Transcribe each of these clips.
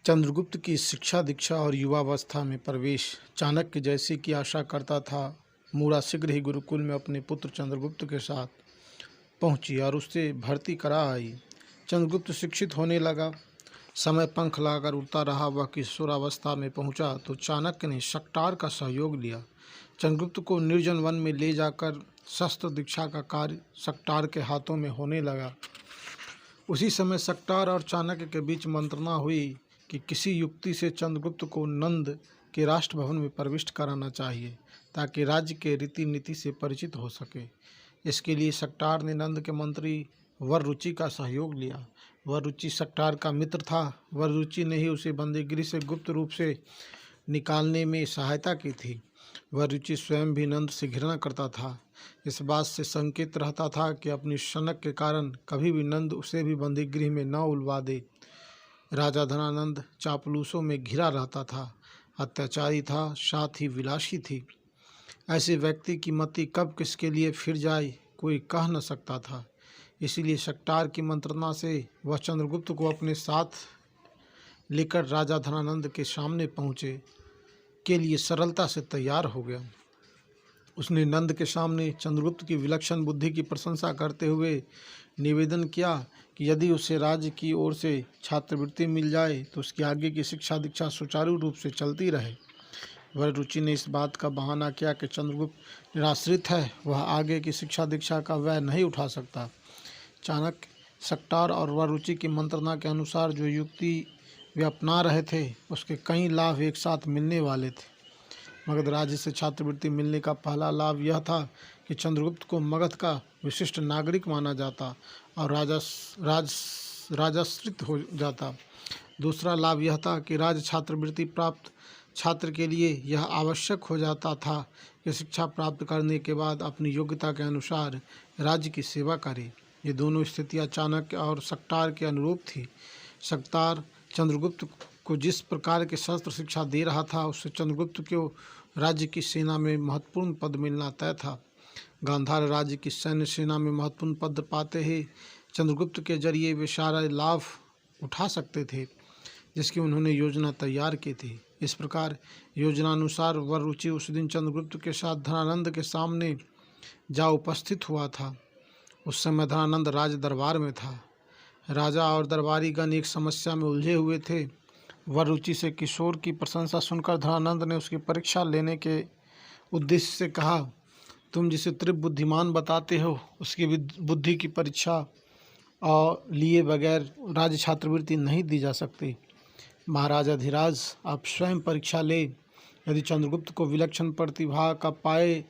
चंद्रगुप्त की शिक्षा दीक्षा और युवावस्था में प्रवेश चाणक्य जैसे की आशा करता था। मूड़ा शीघ्र ही गुरुकुल में अपने पुत्र चंद्रगुप्त के साथ पहुंची और उससे भर्ती करा आई। चंद्रगुप्त शिक्षित होने लगा। समय पंख लाकर उड़ता रहा। वह किशोरावस्था में पहुंचा तो चाणक्य ने शक्टार का सहयोग लिया। चंद्रगुप्त को निर्जन वन में ले जाकर शस्त्र दीक्षा का कार्य शक्टार के हाथों में होने लगा। उसी समय शक्टार और चाणक्य के बीच मंत्रणा हुई कि किसी युक्ति से चंद्रगुप्त को नंद के राष्ट्रभवन में प्रविष्ट कराना चाहिए ताकि राज्य के रीति नीति से परिचित हो सके। इसके लिए शक्टार ने नंद के मंत्री वररुचि का सहयोग लिया। वररुचि शक्टार का मित्र था। वररुचि ने ही उसे बंदीगृह से गुप्त रूप से निकालने में सहायता की थी। वररुचि स्वयं भी नंद से घृणा करता था। इस बात से संकेत रहता था कि अपनी सनक के कारण कभी भी नंद उसे भी बंदीगृह में न उलवा दे। राजा धनानंद चापलूसों में घिरा रहता था, अत्याचारी था, साथ ही विलासी थी। ऐसे व्यक्ति की मति कब किसके लिए फिर जाए कोई कह न सकता था। इसीलिए शक्टार की मंत्रणा से वह चंद्रगुप्त को अपने साथ लेकर राजा धनानंद के सामने पहुँचे के लिए सरलता से तैयार हो गया। उसने नंद के सामने चंद्रगुप्त की विलक्षण बुद्धि की प्रशंसा करते हुए निवेदन किया कि यदि उसे राज्य की ओर से छात्रवृत्ति मिल जाए तो उसकी आगे की शिक्षा दीक्षा सुचारू रूप से चलती रहे। वररुचि ने इस बात का बहाना किया कि चंद्रगुप्त निराश्रित है, वह आगे की शिक्षा दीक्षा का व्यय नहीं उठा सकता। चाणक्य, शक्टार और वररुचि की मंत्रणा के अनुसार जो युक्ति वे अपना रहे थे उसके कई लाभ एक साथ मिलने वाले थे। मगध राज्य से छात्रवृत्ति मिलने का पहला लाभ यह था कि चंद्रगुप्त को मगध का विशिष्ट नागरिक माना जाता और राजाश्रित हो जाता। दूसरा लाभ यह था कि राज्य छात्रवृत्ति प्राप्त छात्र के लिए यह आवश्यक हो जाता था कि शिक्षा प्राप्त करने के बाद अपनी योग्यता के अनुसार राज्य की सेवा करे। ये दोनों स्थितियां चाणक्य और शक्टार के अनुरूप थी। शक्टार चंद्रगुप्त को जिस प्रकार के शस्त्र शिक्षा दे रहा था उससे चंद्रगुप्त को राज्य की सेना में महत्वपूर्ण पद मिलना तय था। गांधार राज्य की सैन्य सेना में महत्वपूर्ण पद पाते ही चंद्रगुप्त के जरिए वे सारा लाभ उठा सकते थे जिसकी उन्होंने योजना तैयार की थी। इस प्रकार योजनानुसार वररुचि उस दिन चंद्रगुप्त के साथ धनानंद के सामने जा उपस्थित हुआ था। उस समय धनानंद राज दरबार में था। राजा और दरबारीगण एक समस्या में उलझे हुए थे। वररुचि से किशोर की प्रशंसा सुनकर धनानंद ने उसकी परीक्षा लेने के उद्देश्य से कहा, तुम जिसे तीव्र बुद्धिमान बताते हो उसकी बुद्धि की परीक्षा और लिए बगैर राज्य छात्रवृत्ति नहीं दी जा सकती। महाराजा धीराज, आप स्वयं परीक्षा ले। यदि चंद्रगुप्त को विलक्षण प्रतिभा का पाए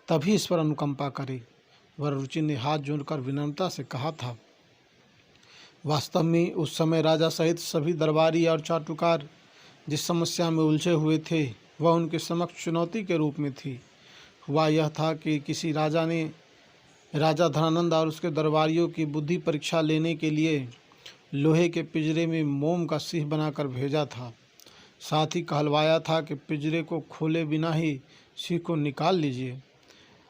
तभी इस पर अनुकंपा करे। वररुचि ने हाथ जोड़कर विनम्रता से कहा था। वास्तव में उस समय राजा सहित सभी दरबारी और चाटुकार जिस समस्या में उलझे हुए थे वह उनके समक्ष चुनौती के रूप में थी। हुआ यह था कि किसी राजा ने राजा धनानंद और उसके दरबारियों की बुद्धि परीक्षा लेने के लिए लोहे के पिंजरे में मोम का सिंह बनाकर भेजा था। साथ ही कहलवाया था कि पिंजरे को खोले बिना ही सिंह को निकाल लीजिए।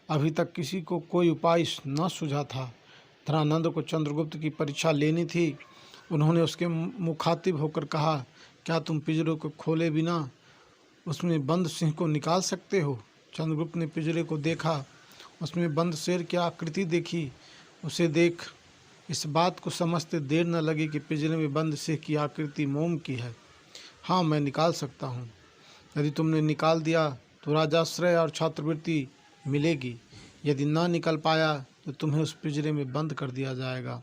अभी तक किसी को कोई उपाय न सूझा था। धनानंद को चंद्रगुप्त की परीक्षा लेनी थी। उन्होंने उसके मुखातिब होकर कहा, क्या तुम पिंजरे को खोले बिना उसमें बंद सिंह को निकाल सकते हो? चंद्रगुप्त ने पिंजरे को देखा। उसमें बंद शेर की आकृति देखी। उसे देख इस बात को समझते देर न लगी कि पिंजरे में बंद सिंह की आकृति मोम की है। हाँ, मैं निकाल सकता हूँ। यदि तुमने निकाल दिया तो राजाश्रय और छात्रवृत्ति मिलेगी। यदि ना निकल पाया तो तुम्हें उस पिंजरे में बंद कर दिया जाएगा।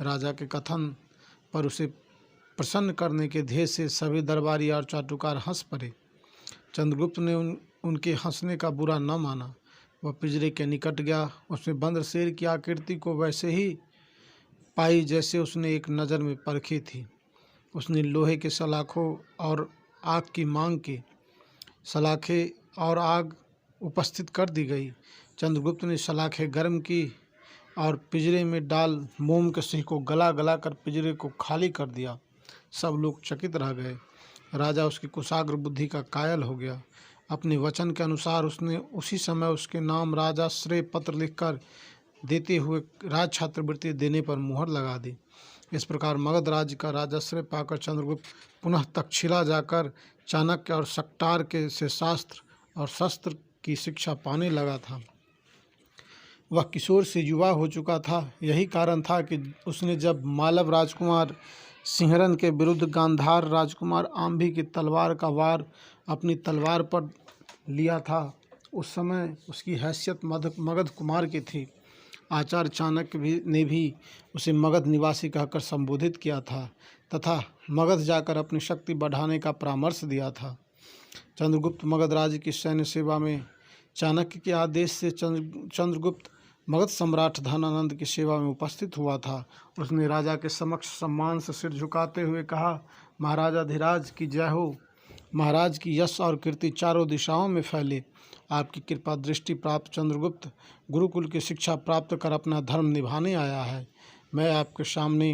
राजा के कथन पर उसे प्रसन्न करने के ध्येय से सभी दरबारी और चाटुकार हंस पड़े। चंद्रगुप्त ने उनके हंसने का बुरा न माना। वह पिंजरे के निकट गया। उसमें बंद शेर की आकृति को वैसे ही पाई जैसे उसने एक नज़र में परखी थी। उसने लोहे के सलाखों और आग की मांग की। सलाखें और आग उपस्थित कर दी गई। चंद्रगुप्त ने सलाखें गर्म की और पिंजरे में डाल मोम के सिंह को गला गला कर पिंजरे को खाली कर दिया। सब लोग चकित रह गए। राजा उसकी कुशाग्र बुद्धि का कायल हो गया। अपने वचन के अनुसार उसने उसी समय उसके नाम राजाश्रय पत्र लिखकर देते हुए राज छात्रवृत्ति देने पर मुहर लगा दी। इस प्रकार मगध राज्य का राजाश्रय पाकर चंद्रगुप्त पुनः तक्षशिला जाकर चाणक्य और सक्टार के से शास्त्र और शस्त्र की शिक्षा पाने लगा था। वह किशोर से युवा हो चुका था। यही कारण था कि उसने जब मालव राजकुमार सिंहरन के विरुद्ध गांधार राजकुमार आंभी की तलवार का वार अपनी तलवार पर लिया था, उस समय उसकी हैसियत मगध कुमार की थी। आचार्य चाणक्य ने भी उसे मगध निवासी कहकर संबोधित किया था तथा मगध जाकर अपनी शक्ति बढ़ाने का परामर्श दिया था। चंद्रगुप्त मगध राज्य की सैन्य सेवा में चाणक्य के आदेश से चंद्रगुप्त मगध सम्राट धनानंद की सेवा में उपस्थित हुआ था। उसने राजा के समक्ष सम्मान से सिर झुकाते हुए कहा, महाराजाधिराज की जय हो। महाराज की यश और कीर्ति चारों दिशाओं में फैले। आपकी कृपा दृष्टि प्राप्त चंद्रगुप्त गुरुकुल की शिक्षा प्राप्त कर अपना धर्म निभाने आया है। मैं आपके सामने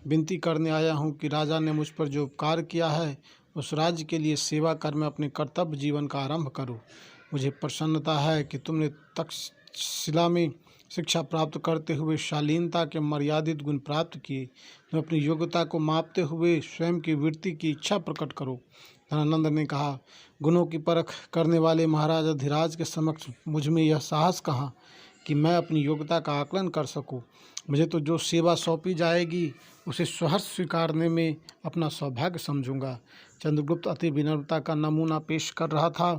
विनती करने आया हूँ कि राजा ने मुझ पर जो उपकार किया है उस राज्य के लिए सेवा कर मैं अपने कर्तव्य जीवन का आरंभ करूँ। मुझे प्रसन्नता है कि तुमने तक्षशिला में शिक्षा प्राप्त करते हुए शालीनता के मर्यादित गुण प्राप्त किए। तुम अपनी योग्यता को मापते हुए स्वयं की वृत्ति की इच्छा प्रकट करो। धनानंद ने कहा, गुणों की परख करने वाले महाराज अधिराज के समक्ष मुझ में यह साहस कहाँ कि मैं अपनी योग्यता का आकलन कर सकूं। मुझे तो जो सेवा सौंपी जाएगी उसे सहर्ष स्वीकारने में अपना सौभाग्य समझूंगा। चंद्रगुप्त अति विनम्रता का नमूना पेश कर रहा था।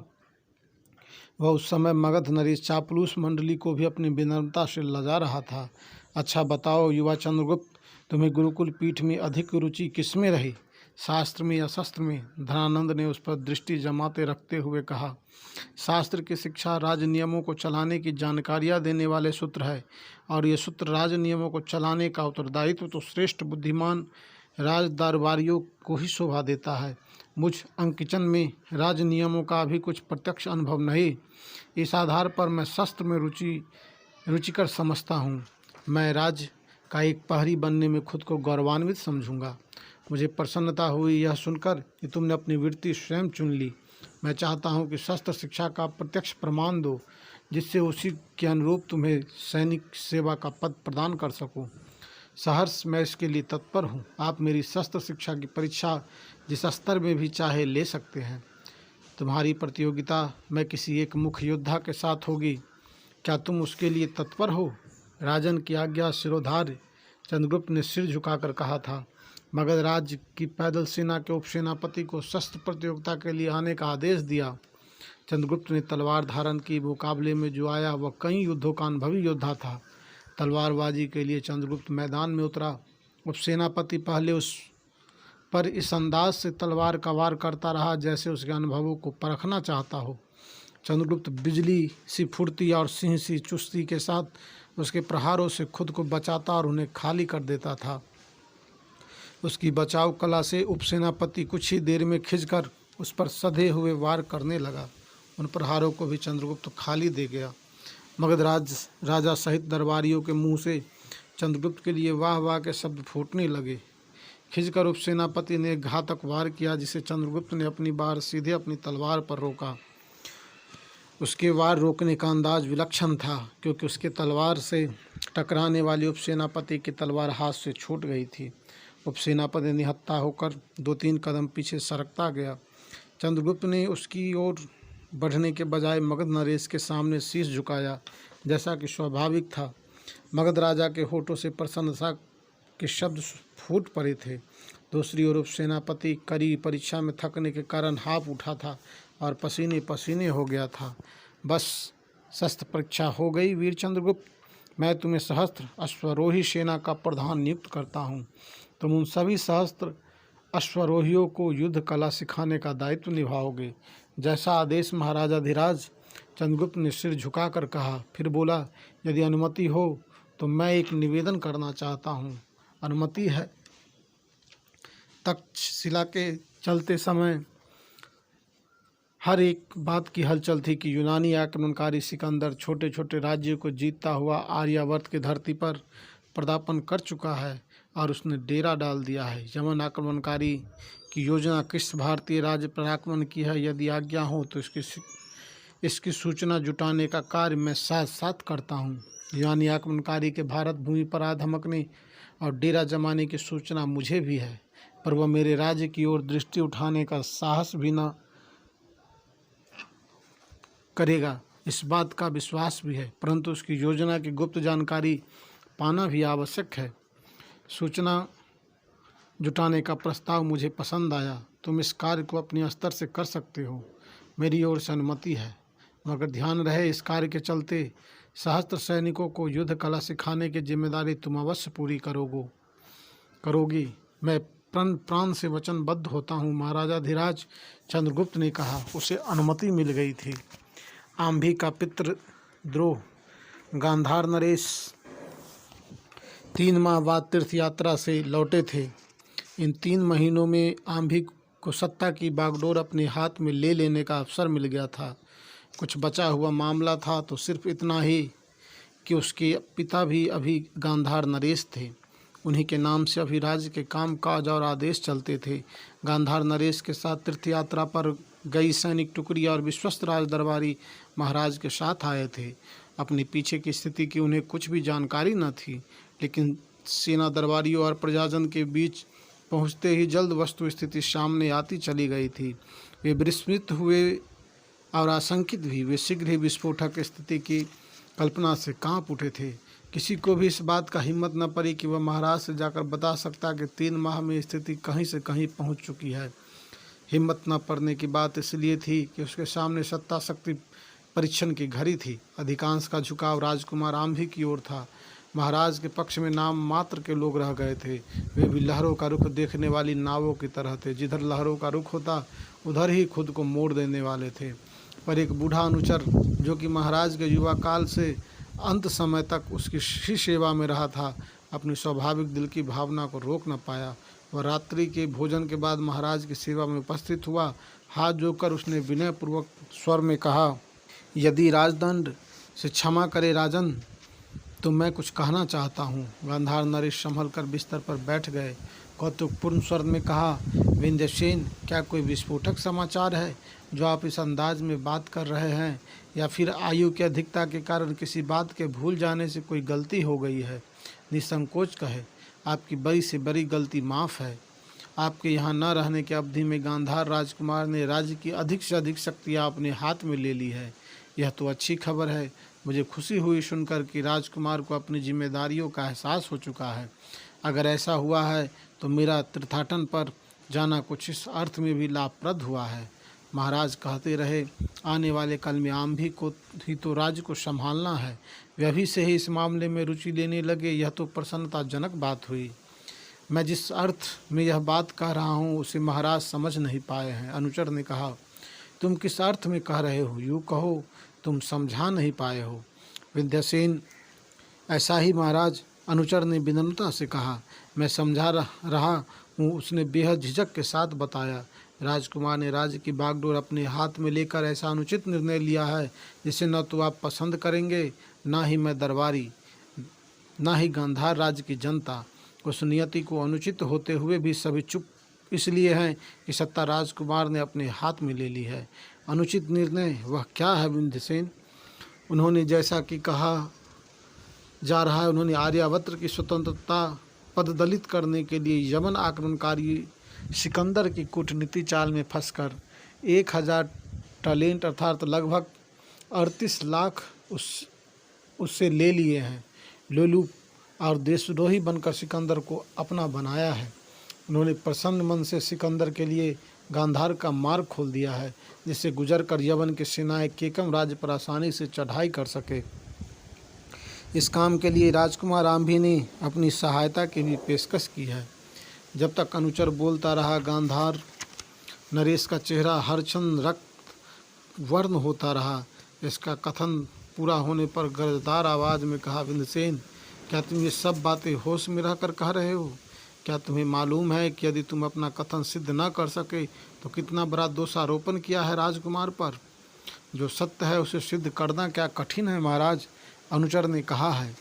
वह उस समय मगध नरेश चापलूस मंडली को भी अपनी विनम्रता से लजा रहा था। अच्छा बताओ युवा चंद्रगुप्त, तुम्हें गुरुकुल पीठ में अधिक रुचि किसमें रही, शास्त्र में या शस्त्र में? धनानंद ने उस पर दृष्टि जमाते रखते हुए कहा, शास्त्र की शिक्षा राज नियमों को चलाने की जानकारियाँ देने वाले सूत्र है और ये सूत्र राज नियमों को चलाने का उत्तरदायित्व तो श्रेष्ठ बुद्धिमान राज दरबारियों को ही शोभा देता है। मुझ अंकिचन में राज नियमों का भी कुछ प्रत्यक्ष अनुभव नहीं। इस आधार पर मैं शस्त्र में रुचिकर समझता हूँ। मैं राज का एक प्रहरी बनने में खुद को गौरवान्वित समझूंगा। मुझे प्रसन्नता हुई यह सुनकर कि तुमने अपनी वृत्ति स्वयं चुन ली। मैं चाहता हूँ कि शस्त्र शिक्षा का प्रत्यक्ष प्रमाण दो, जिससे उसी के अनुरूप तुम्हें सैनिक सेवा का पद प्रदान कर सकूँ। सहर्ष मैं इसके लिए तत्पर हूँ। आप मेरी शस्त्र शिक्षा की परीक्षा जिस स्तर में भी चाहे ले सकते हैं। तुम्हारी प्रतियोगिता मैं किसी एक मुख्य योद्धा के साथ होगी। क्या तुम उसके लिए तत्पर हो? राजन की आज्ञा शिरोधार्य, चंद्रगुप्त ने सिर झुकाकर कहा था। मगध राज्य की पैदल सेना के उपसेनापति को शस्त्र प्रतियोगिता के लिए आने का आदेश दिया। चंद्रगुप्त ने तलवार धारण की। मुकाबले में जो आया वह कई युद्धों का अनुभवी योद्धा था। तलवारबाजी के लिए चंद्रगुप्त मैदान में उतरा। उपसेनापति पहले उस पर इस अंदाज से तलवार का वार करता रहा जैसे उसके अनुभवों को परखना चाहता हो। चंद्रगुप्त बिजली सी फुर्ती और सिंह सी चुस्ती के साथ उसके प्रहारों से खुद को बचाता और उन्हें खाली कर देता था। उसकी बचाव कला से उपसेनापति कुछ ही देर में खिंचकर उस पर सधे हुए वार करने लगा। उन प्रहारों को भी चंद्रगुप्त खाली दे गया। मगध राजा सहित दरबारियों के मुंह से चंद्रगुप्त के लिए वाह वाह के शब्द फूटने लगे। खिंचकर उपसेनापति ने घातक वार किया, जिसे चंद्रगुप्त ने अपनी बार सीधे अपनी तलवार पर रोका। उसके वार रोकने का अंदाज विलक्षण था, क्योंकि उसके तलवार से टकराने वाली उपसेनापति की तलवार हाथ से छूट गई थी। उपसेनापति निहत्था होकर 2-3 कदम पीछे सरकता गया। चंद्रगुप्त ने उसकी ओर बढ़ने के बजाय मगध नरेश के सामने शीश झुकाया, जैसा कि स्वाभाविक था। मगध राजा के होठों से प्रसन्नता के शब्द फूट पड़े थे। दूसरी ओर उपसेनापति कड़ी परीक्षा में थकने के कारण हाफ उठा था और पसीने पसीने हो गया था। बस शस्त्र परीक्षा हो गई वीर चंद्रगुप्त। मैं तुम्हें सहस्त्र अश्वरोही सेना का प्रधान नियुक्त करता हूँ। तुम उन सभी सहस्त्र अश्वरोहियों को युद्ध कला सिखाने का दायित्व निभाओगे। जैसा आदेश महाराजाधिराज। चंद्रगुप्त ने सिर झुकाकर कहा। फिर बोला, यदि अनुमति हो तो मैं एक निवेदन करना चाहता हूँ। अनुमति है। तक्षशिला के चलते समय हर एक बात की हलचल थी कि यूनानी आक्रमणकारी सिकंदर छोटे छोटे राज्यों को जीतता हुआ आर्यावर्त की धरती पर पदार्पण कर चुका है और उसने डेरा डाल दिया है। यमन आक्रमणकारी की योजना किस भारतीय राज्य पर आक्रमण की है, यदि आज्ञा हो तो इसकी सूचना जुटाने का कार्य मैं साथ साथ करता हूँ। यूनानी आक्रमणकारी के भारत भूमि पर आ धमकने और डेरा जमाने की सूचना मुझे भी है, पर वह मेरे राज्य की ओर दृष्टि उठाने का साहस भी न करेगा। इस बात का विश्वास भी है, परंतु उसकी योजना की गुप्त जानकारी पाना भी आवश्यक है। सूचना जुटाने का प्रस्ताव मुझे पसंद आया। तुम इस कार्य को अपने स्तर से कर सकते हो, मेरी ओर से अनुमति है, मगर ध्यान रहे इस कार्य के चलते सहस्त्र सैनिकों को युद्ध कला सिखाने की जिम्मेदारी तुम अवश्य पूरी करोगी। मैं प्राण से वचनबद्ध होता हूँ, महाराजा धीराज चंद्रगुप्त ने कहा। उसे अनुमति मिल गई थी। आंभी का पितृद्रोह। गांधार नरेश 3 माह बाद तीर्थ यात्रा से लौटे थे। इन 3 महीनों में आंभी को सत्ता की बागडोर अपने हाथ में ले लेने का अवसर मिल गया था। कुछ बचा हुआ मामला था तो सिर्फ इतना ही कि उसके पिता भी अभी गांधार नरेश थे। उन्हीं के नाम से अभी राज्य के काम काज और आदेश चलते थे। गांधार नरेश के साथ तीर्थ यात्रा पर गई सैनिक टुकड़ी और विश्वस्त राज दरबारी महाराज के साथ आए थे। अपने पीछे की स्थिति की उन्हें कुछ भी जानकारी न थी, लेकिन सेना दरबारियों और प्रजाजन के बीच पहुंचते ही जल्द वस्तु स्थिति सामने आती चली गई थी। वे विस्मित हुए और आशंकित भी। वे शीघ्र ही विस्फोटक स्थिति की कल्पना से कांप उठे थे। किसी को भी इस बात का हिम्मत न पड़ी कि वह महाराज से जाकर बता सकता कि 3 माह में स्थिति कहीं से कहीं पहुंच चुकी है। हिम्मत न पड़ने की बात इसलिए थी कि उसके सामने सत्ता शक्ति परीक्षण की घड़ी थी। अधिकांश का झुकाव राजकुमार आंभी की ओर था। महाराज के पक्ष में नाम मात्र के लोग रह गए थे। वे भी लहरों का रुख देखने वाली नावों की तरह थे। जिधर लहरों का रुख होता उधर ही खुद को मोड़ देने वाले थे। पर एक बूढ़ा अनुचर जो कि महाराज के युवा काल से अंत समय तक उसकी ही सेवा में रहा था, अपनी स्वाभाविक दिल की भावना को रोक न पाया। वह रात्रि के भोजन के बाद महाराज की सेवा में उपस्थित हुआ। हाथ जोड़कर उसने विनयपूर्वक स्वर में कहा, यदि राजदंड से क्षमा करे राजन, तो मैं कुछ कहना चाहता हूँ। गांधार नरेश संभल कर बिस्तर पर बैठ गए। कौतुकपूर्ण स्वर में कहा, विंध्यसेन, क्या कोई विस्फोटक समाचार है जो आप इस अंदाज में बात कर रहे हैं, या फिर आयु की अधिकता के कारण किसी बात के भूल जाने से कोई गलती हो गई है? निसंकोच कहे, आपकी बड़ी से बड़ी गलती माफ़ है। आपके यहाँ न रहने की अवधि में गांधार राजकुमार ने राज्य की अधिक से अधिक शक्तियाँ अपने हाथ में ले ली है। यह तो अच्छी खबर है। मुझे खुशी हुई सुनकर कि राजकुमार को अपनी जिम्मेदारियों का एहसास हो चुका है। अगर ऐसा हुआ है तो मेरा तीर्थाटन पर जाना कुछ इस अर्थ में भी लाभप्रद हुआ है। महाराज कहते रहे, आने वाले कल में आंभी को ही तो राज्य को संभालना है। वे अभी से ही इस मामले में रुचि लेने लगे, यह तो प्रसन्नताजनक बात हुई। मैं जिस अर्थ में यह बात कह रहा हूँ उसे महाराज समझ नहीं पाए हैं। अनुचर ने कहा, तुम किस अर्थ में कह रहे हो? यूँ कहो, तुम समझा नहीं पाए हो। विंध्यसेन, ऐसा ही महाराज, अनुचर ने विनम्रता से कहा। मैं समझा रहा हूँ, उसने बेहद झिझक के साथ बताया। राजकुमार ने राज्य की बागडोर अपने हाथ में लेकर ऐसा अनुचित निर्णय लिया है जिसे न तो आप पसंद करेंगे, ना ही मैं दरबारी, ना ही गांधार राज्य की जनता। उस नियति को अनुचित होते हुए भी सभी चुप इसलिए हैं कि सत्ता राजकुमार ने अपने हाथ में ले ली है। अनुचित निर्णय वह क्या है विंध्यसेन? उन्होंने जैसा कि कहा जा रहा है, उन्होंने आर्यावर्त की स्वतंत्रता पददलित करने के लिए यमन आक्रमणकारी सिकंदर की कूटनीति चाल में फंसकर 1000 टैलेंट अर्थात लगभग 38 लाख उससे ले लिए हैं। लोलुप और देशद्रोही बनकर सिकंदर को अपना बनाया है। उन्होंने प्रसन्न मन से सिकंदर के लिए गांधार का मार्ग खोल दिया है, जिससे गुजर कर यवन की सेनाएं केकम राज्य पर आसानी से चढ़ाई कर सके। इस काम के लिए राजकुमार आंभी ने अपनी सहायता की भी पेशकश की है। जब तक अनुचर बोलता रहा, गांधार नरेश का चेहरा हर क्षण रक्त वर्ण होता रहा। इसका कथन पूरा होने पर गरजदार आवाज़ में कहा, विंध्यसेन, क्या तुम ये सब बातें होश में रहकर कह रहे हो? क्या तुम्हें मालूम है कि यदि तुम अपना कथन सिद्ध न कर सके तो कितना बड़ा दोषारोपण किया है राजकुमार पर? जो सत्य है उसे सिद्ध करना क्या कठिन है महाराज? अनुचर ने कहा है।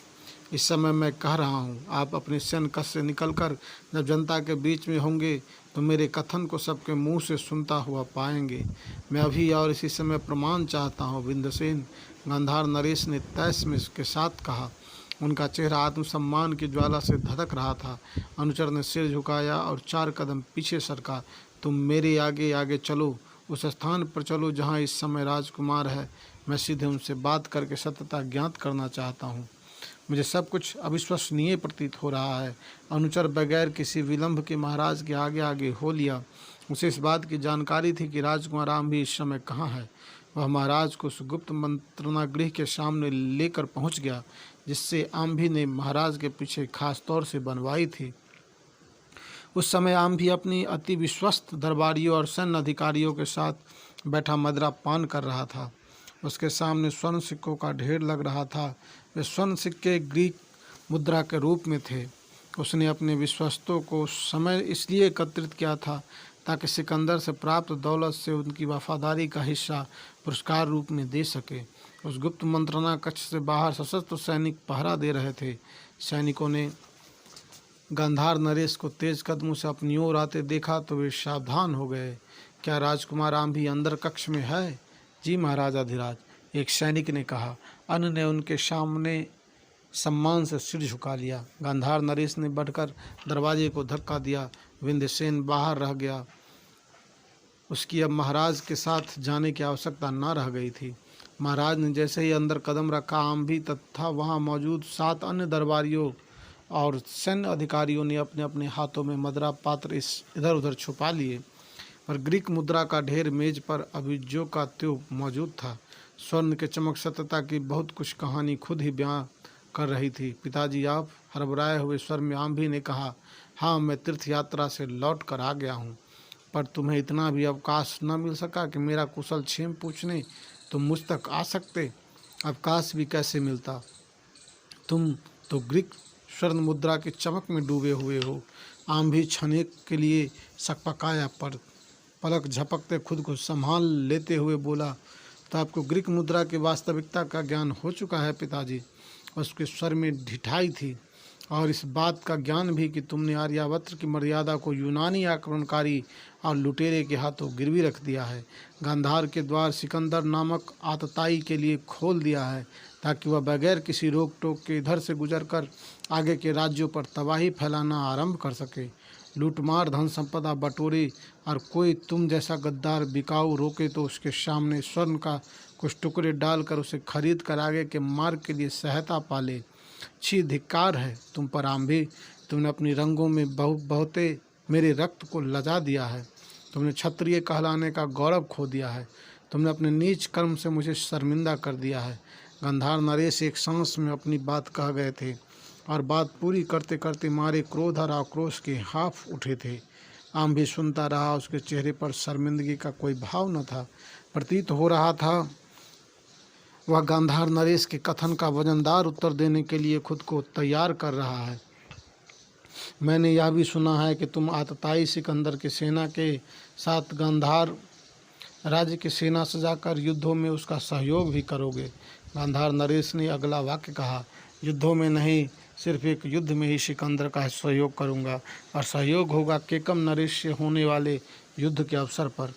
इस समय मैं कह रहा हूँ, आप अपने सैन्य कक्ष से निकलकर जब जनता के बीच में होंगे तो मेरे कथन को सबके मुंह से सुनता हुआ पाएंगे। मैं अभी और इसी समय प्रमाण चाहता हूँ विंध्यसेन, गांधार नरेश ने तैस में के साथ कहा। उनका चेहरा आत्मसम्मान की ज्वाला से धधक रहा था। अनुचर ने सिर झुकाया और 4 कदम पीछे सरका। तुम मेरे आगे आगे चलो, उस स्थान पर चलो जहाँ इस समय राजकुमार है। मैं सीधे उनसे बात करके सत्यता ज्ञात करना चाहता हूँ। मुझे सब कुछ अविश्वसनीय प्रतीत हो रहा है। अनुचर बगैर किसी विलंब के महाराज के आगे आगे हो लिया। उसे इस बात की जानकारी थी कि राजकुमार आम भी इस समय कहाँ है। वह महाराज को उस गुप्त मंत्रणा गृह के सामने लेकर पहुँच गया जिससे आम्भी ने महाराज के पीछे खास तौर से बनवाई थी। उस समय आम्भी अपनी अति विश्वस्त दरबारियों और सैन्य अधिकारियों के साथ बैठा मदिरा पान कर रहा था। उसके सामने स्वर्ण सिक्कों का ढेर लग रहा था। वे स्वर्ण सिक्के ग्रीक मुद्रा के रूप में थे। उसने अपने विश्वस्तों को समय इसलिए एकत्रित किया था ताकि सिकंदर से प्राप्त दौलत से उनकी वफादारी का हिस्सा पुरस्कार रूप में दे सके। उस गुप्त मंत्रणा कक्ष से बाहर सशस्त्र सैनिक पहरा दे रहे थे। सैनिकों ने गांधार नरेश को तेज कदमों से अपनी ओर आते देखा तो वे सावधान हो गए। क्या राजकुमार आम भी अंदर कक्ष में है? जी महाराजाधिराज, एक सैनिक ने कहा। अन्य ने उनके सामने सम्मान से सिर झुका लिया। गांधार नरेश ने बढ़कर दरवाजे को धक्का दिया। विंध्यसेन बाहर रह गया। उसकी अब महाराज के साथ जाने की आवश्यकता न रह गई थी। महाराज ने जैसे ही अंदर कदम रखा, आम भी तथा वहाँ मौजूद 7 अन्य दरबारियों और सैन्य अधिकारियों ने अपने अपने हाथों में मदिरा पात्र इधर उधर छुपा लिए। पर ग्रीक मुद्रा का ढेर मेज पर अभी जो का त्यों मौजूद था। स्वर्ण के चमक सत्यता की बहुत कुछ कहानी खुद ही बयां कर रही थी। पिताजी, आप? हड़बड़ाए हुए स्वर में आम्भी ने कहा। हाँ, मैं तीर्थ यात्रा से लौट कर आ गया हूँ, पर तुम्हें इतना भी अवकाश न मिल सका कि मेरा कुशल क्षेम पूछने तुम मुझ तक आ सकते? अवकाश भी कैसे मिलता? तुम तो ग्रीक स्वर्ण मुद्रा की चमक में डूबे हुए हो। आम्भी क्षणिक के लिए सकपकाया, पर पलक झपकते खुद को संभाल लेते हुए बोला, तो आपको ग्रीक मुद्रा की वास्तविकता का ज्ञान हो चुका है पिताजी। उसके स्वर में ढिठाई थी। और इस बात का ज्ञान भी कि तुमने आर्यावर्त की मर्यादा को यूनानी आक्रमणकारी और लुटेरे के हाथों गिरवी रख दिया है। गांधार के द्वार सिकंदर नामक आतताई के लिए खोल दिया है ताकि वह बगैर किसी रोक टोक के इधर से गुजरकर आगे के राज्यों पर तबाही फैलाना आरंभ कर सके। लूटमार, धन संपदा बटोरे और कोई तुम जैसा गद्दार बिकाऊ रोके तो उसके सामने स्वर्ण का कुछ टुकड़े डालकर उसे खरीद कर आगे के मार्ग के लिए सहायता पाले। छी, धिक्कार है तुम पर आम्भी। तुमने अपनी रंगों में बहुते मेरे रक्त को लजा दिया है। तुमने क्षत्रिय कहलाने का गौरव खो दिया है। तुमने अपने नीच कर्म से मुझे शर्मिंदा कर दिया है। गांधार नरेश एक सांस में अपनी बात कह गए थे और बात पूरी करते करते मारे क्रोध और आक्रोश के हाँफ उठे थे। आम भी सुनता रहा। उसके चेहरे पर शर्मिंदगी का कोई भाव न था। प्रतीत हो रहा था वह गांधार नरेश के कथन का वजनदार उत्तर देने के लिए खुद को तैयार कर रहा है। मैंने यह भी सुना है कि तुम आतताई सिकंदर की सेना के साथ गांधार राज्य की सेना सजाकर युद्धों में उसका सहयोग भी करोगे। गांधार नरेश ने अगला वाक्य कहा। युद्धों में नहीं, सिर्फ एक युद्ध में ही सिकंदर का सहयोग करूंगा, और सहयोग होगा केकम नरेश से होने वाले युद्ध के अवसर पर।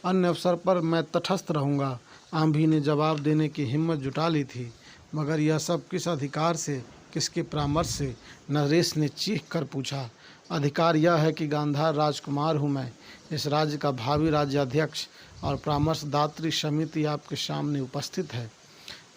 अन्य अवसर पर मैं तटस्थ रहूंगा। आम्भी ने जवाब देने की हिम्मत जुटा ली थी, मगर यह सब किस अधिकार से, किसके परामर्श से? नरेश ने चीख कर पूछा। अधिकार यह है कि गांधार राजकुमार हूँ मैं, इस राज्य का भावी राज्याध्यक्ष, और परामर्शदात्री समिति आपके सामने उपस्थित है।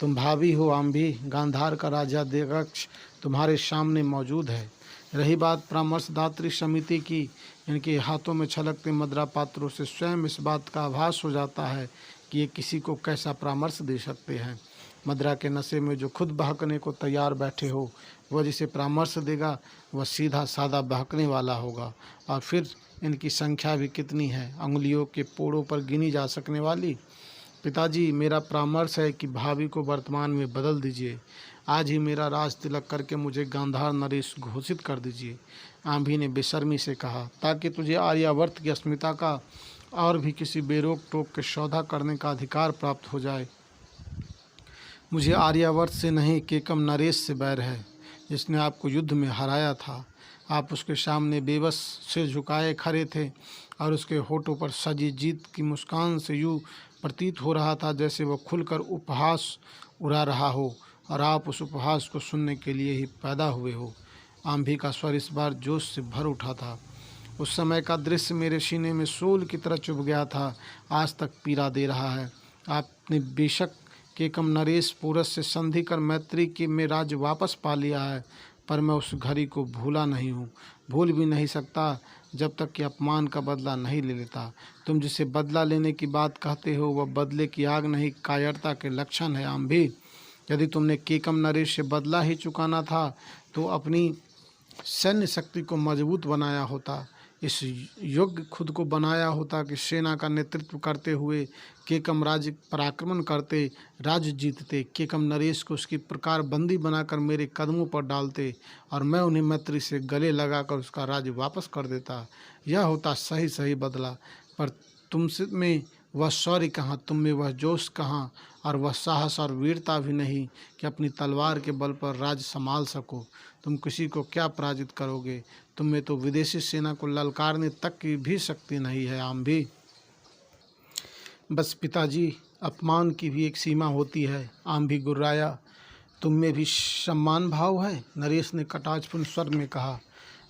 तुम भावी हो आम्भी, गांधार का राज्याध्यक्ष तुम्हारे सामने मौजूद है। रही बात परामर्शदात्री समिति की, इनके हाथों में छलकते मदिरा पात्रों से स्वयं इस बात का आभास हो जाता है कि ये किसी को कैसा परामर्श दे सकते हैं। मदिरा के नशे में जो खुद बहकने को तैयार बैठे हो, वह जिसे परामर्श देगा वह सीधा साधा बहकने वाला होगा। और फिर इनकी संख्या भी कितनी है, अंगुलियों के पोड़ों पर गिनी जा सकने वाली। पिताजी, मेरा परामर्श है कि भावी को वर्तमान में बदल दीजिए। आज ही मेरा राज तिलक करके मुझे गांधार नरेश घोषित कर दीजिए। आम्भी ने बेशर्मी से कहा, ताकि तुझे आर्यावर्त की अस्मिता का और भी किसी बेरोक टोक के सौदा करने का अधिकार प्राप्त हो जाए। मुझे आर्यावर्त से नहीं, केकम नरेश से बैर है, जिसने आपको युद्ध में हराया था। आप उसके सामने बेबस सिर झुकाए खड़े थे और उसके होठों पर सजी जीत की मुस्कान से यूँ प्रतीत हो रहा था जैसे वह खुलकर उपहास उड़ा रहा हो। और आप उस उपहास को सुनने के लिए ही पैदा हुए हो। आंधी का स्वर इस बार जोश से भर उठा था। उस समय का दृश्य मेरे सीने में सूल की तरह चुभ गया था, आज तक पीड़ा दे रहा है। आपने बेशक केकम नरेश पूरस से संधि कर मैत्री के में राज्य वापस पा लिया है, पर मैं उस घड़ी को भूला नहीं हूँ, भूल भी नहीं सकता जब तक कि अपमान का बदला नहीं ले लेता। तुम जिसे बदला लेने की बात कहते हो वह बदले की आग नहीं, कायरता के लक्षण है। आम्भी, यदि तुमने केकम नरेश से बदला ही चुकाना था तो अपनी सैन्य शक्ति को मजबूत बनाया होता, इस योग्य खुद को बनाया होता कि सेना का नेतृत्व करते हुए केकम राज्य पर आक्रमण करते, राज्य जीतते, केकम नरेश को उसकी प्रकार बंदी बनाकर मेरे कदमों पर डालते और मैं उन्हें मैत्री से गले लगाकर उसका राज्य वापस कर देता। यह होता सही सही बदला। पर तुमसे में वह शौर्य कहाँ, तुम में वह जोश कहाँ, और वह साहस और वीरता भी नहीं कि अपनी तलवार के बल पर राज्य संभाल सको। तुम किसी को क्या पराजित करोगे? तुम में तो विदेशी सेना को ललकारने तक की भी शक्ति नहीं है। आम्भी, बस पिताजी, अपमान की भी एक सीमा होती है। आम्भी गुर्राया, तुम में भी सम्मान भाव है? नरेश ने कटाक्षपूर्ण स्वर में कहा।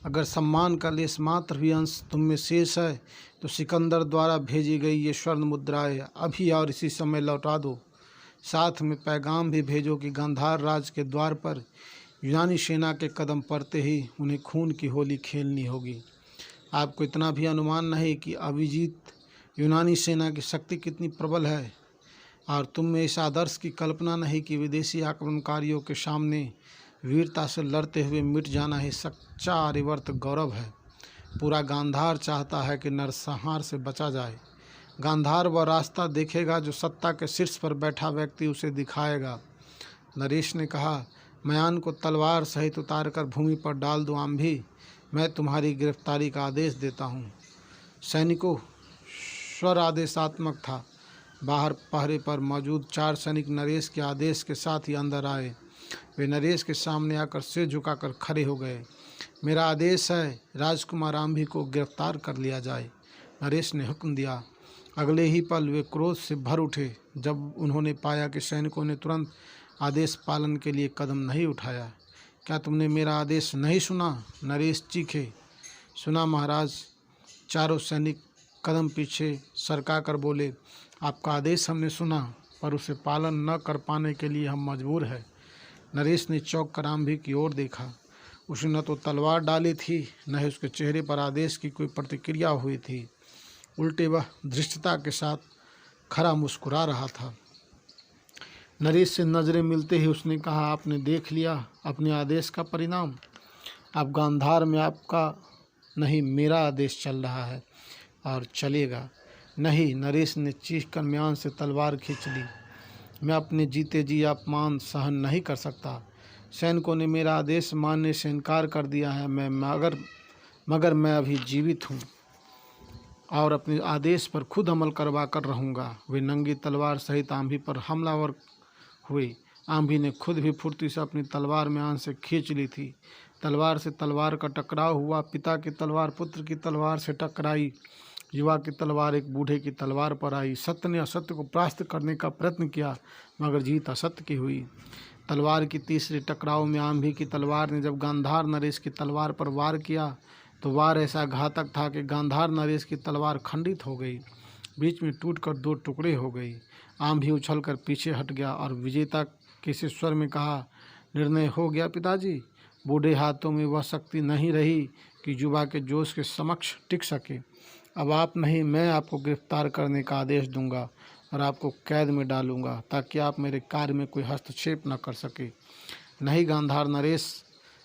अगर सम्मान का लेस मात्र भी अंश तुम में शेष है तो सिकंदर द्वारा भेजी गई ये स्वर्ण मुद्राएं अभी और इसी समय लौटा दो। साथ में पैगाम भी भेजो कि गांधार राज के द्वार पर यूनानी सेना के कदम पड़ते ही उन्हें खून की होली खेलनी होगी। आपको इतना भी अनुमान नहीं कि अभिजीत यूनानी सेना की शक्ति कितनी प्रबल है, और तुम में इस आदर्श की कल्पना नहीं कि विदेशी आक्रमणकारियों के सामने वीरता से लड़ते हुए मिट जाना ही सच्चा आर्यवर्त गौरव है। पूरा गांधार चाहता है कि नरसंहार से बचा जाए। गांधार वह रास्ता देखेगा जो सत्ता के शीर्ष पर बैठा व्यक्ति उसे दिखाएगा। नरेश ने कहा, मयान को तलवार सहित उतार कर भूमि पर डाल दो। आम्भी, मैं तुम्हारी गिरफ्तारी का आदेश देता हूँ। सैनिकों, स्वर आदेशात्मक था। बाहर पहरे पर मौजूद 4 सैनिक नरेश के आदेश के साथ ही अंदर आए। वे नरेश के सामने आकर सिर झुकाकर खड़े हो गए। मेरा आदेश है, राजकुमार आम्भी को गिरफ्तार कर लिया जाए, नरेश ने हुक्म दिया। अगले ही पल वे क्रोध से भर उठे जब उन्होंने पाया कि सैनिकों ने तुरंत आदेश पालन के लिए कदम नहीं उठाया। क्या तुमने मेरा आदेश नहीं सुना? नरेश चीखे। सुना महाराज। चारों सैनिक कदम पीछे सरका कर बोले, आपका आदेश हमने सुना, पर उसे पालन न कर पाने के लिए हम मजबूर हैं। नरेश ने चौंक कर आम्भी की ओर देखा। उसने न तो तलवार डाली थी, न ही उसके चेहरे पर आदेश की कोई प्रतिक्रिया हुई थी। उल्टे वह धृष्टता के साथ खरा मुस्कुरा रहा था। नरेश से नज़रें मिलते ही उसने कहा, आपने देख लिया अपने आदेश का परिणाम। अब गांधार में आपका नहीं मेरा आदेश चल रहा है और चलेगा। नहीं, नरेश ने चीख कर म्यान से तलवार खींच ली। मैं अपने जीते जी अपमान सहन नहीं कर सकता। सैनिकों ने मेरा आदेश मानने से इनकार कर दिया है। मगर मैं अभी जीवित हूँ और अपने आदेश पर खुद अमल करवा कर रहूँगा। वे नंगी तलवार सहित आम्भी पर हमलावर हुए। आम्भी ने खुद भी फुर्ती से अपनी तलवार म्यान से खींच ली थी। तलवार से तलवार का टकराव हुआ। पिता की तलवार पुत्र की तलवार से टकराई। युवा की तलवार एक बूढ़े की तलवार पर आई। सत्य ने असत्य को परास्त करने का प्रयत्न किया, मगर जीत असत्य की हुई। तलवार की तीसरे टकराव में आम्भी की तलवार ने जब गांधार नरेश की तलवार पर वार किया तो वार ऐसा घातक था कि गांधार नरेश की तलवार खंडित हो गई, बीच में टूटकर 2 टुकड़े हो गई। आम्भी उछलकर पीछे हट गया और विजेता के स्वर में कहा, निर्णय हो गया पिताजी। बूढ़े हाथों में वह शक्ति नहीं रही कि युवा के जोश के समक्ष टिक सके। अब आप नहीं, मैं आपको गिरफ्तार करने का आदेश दूंगा और आपको कैद में डालूंगा ताकि आप मेरे कार्य में कोई हस्तक्षेप न कर सके। नहीं, गांधार नरेश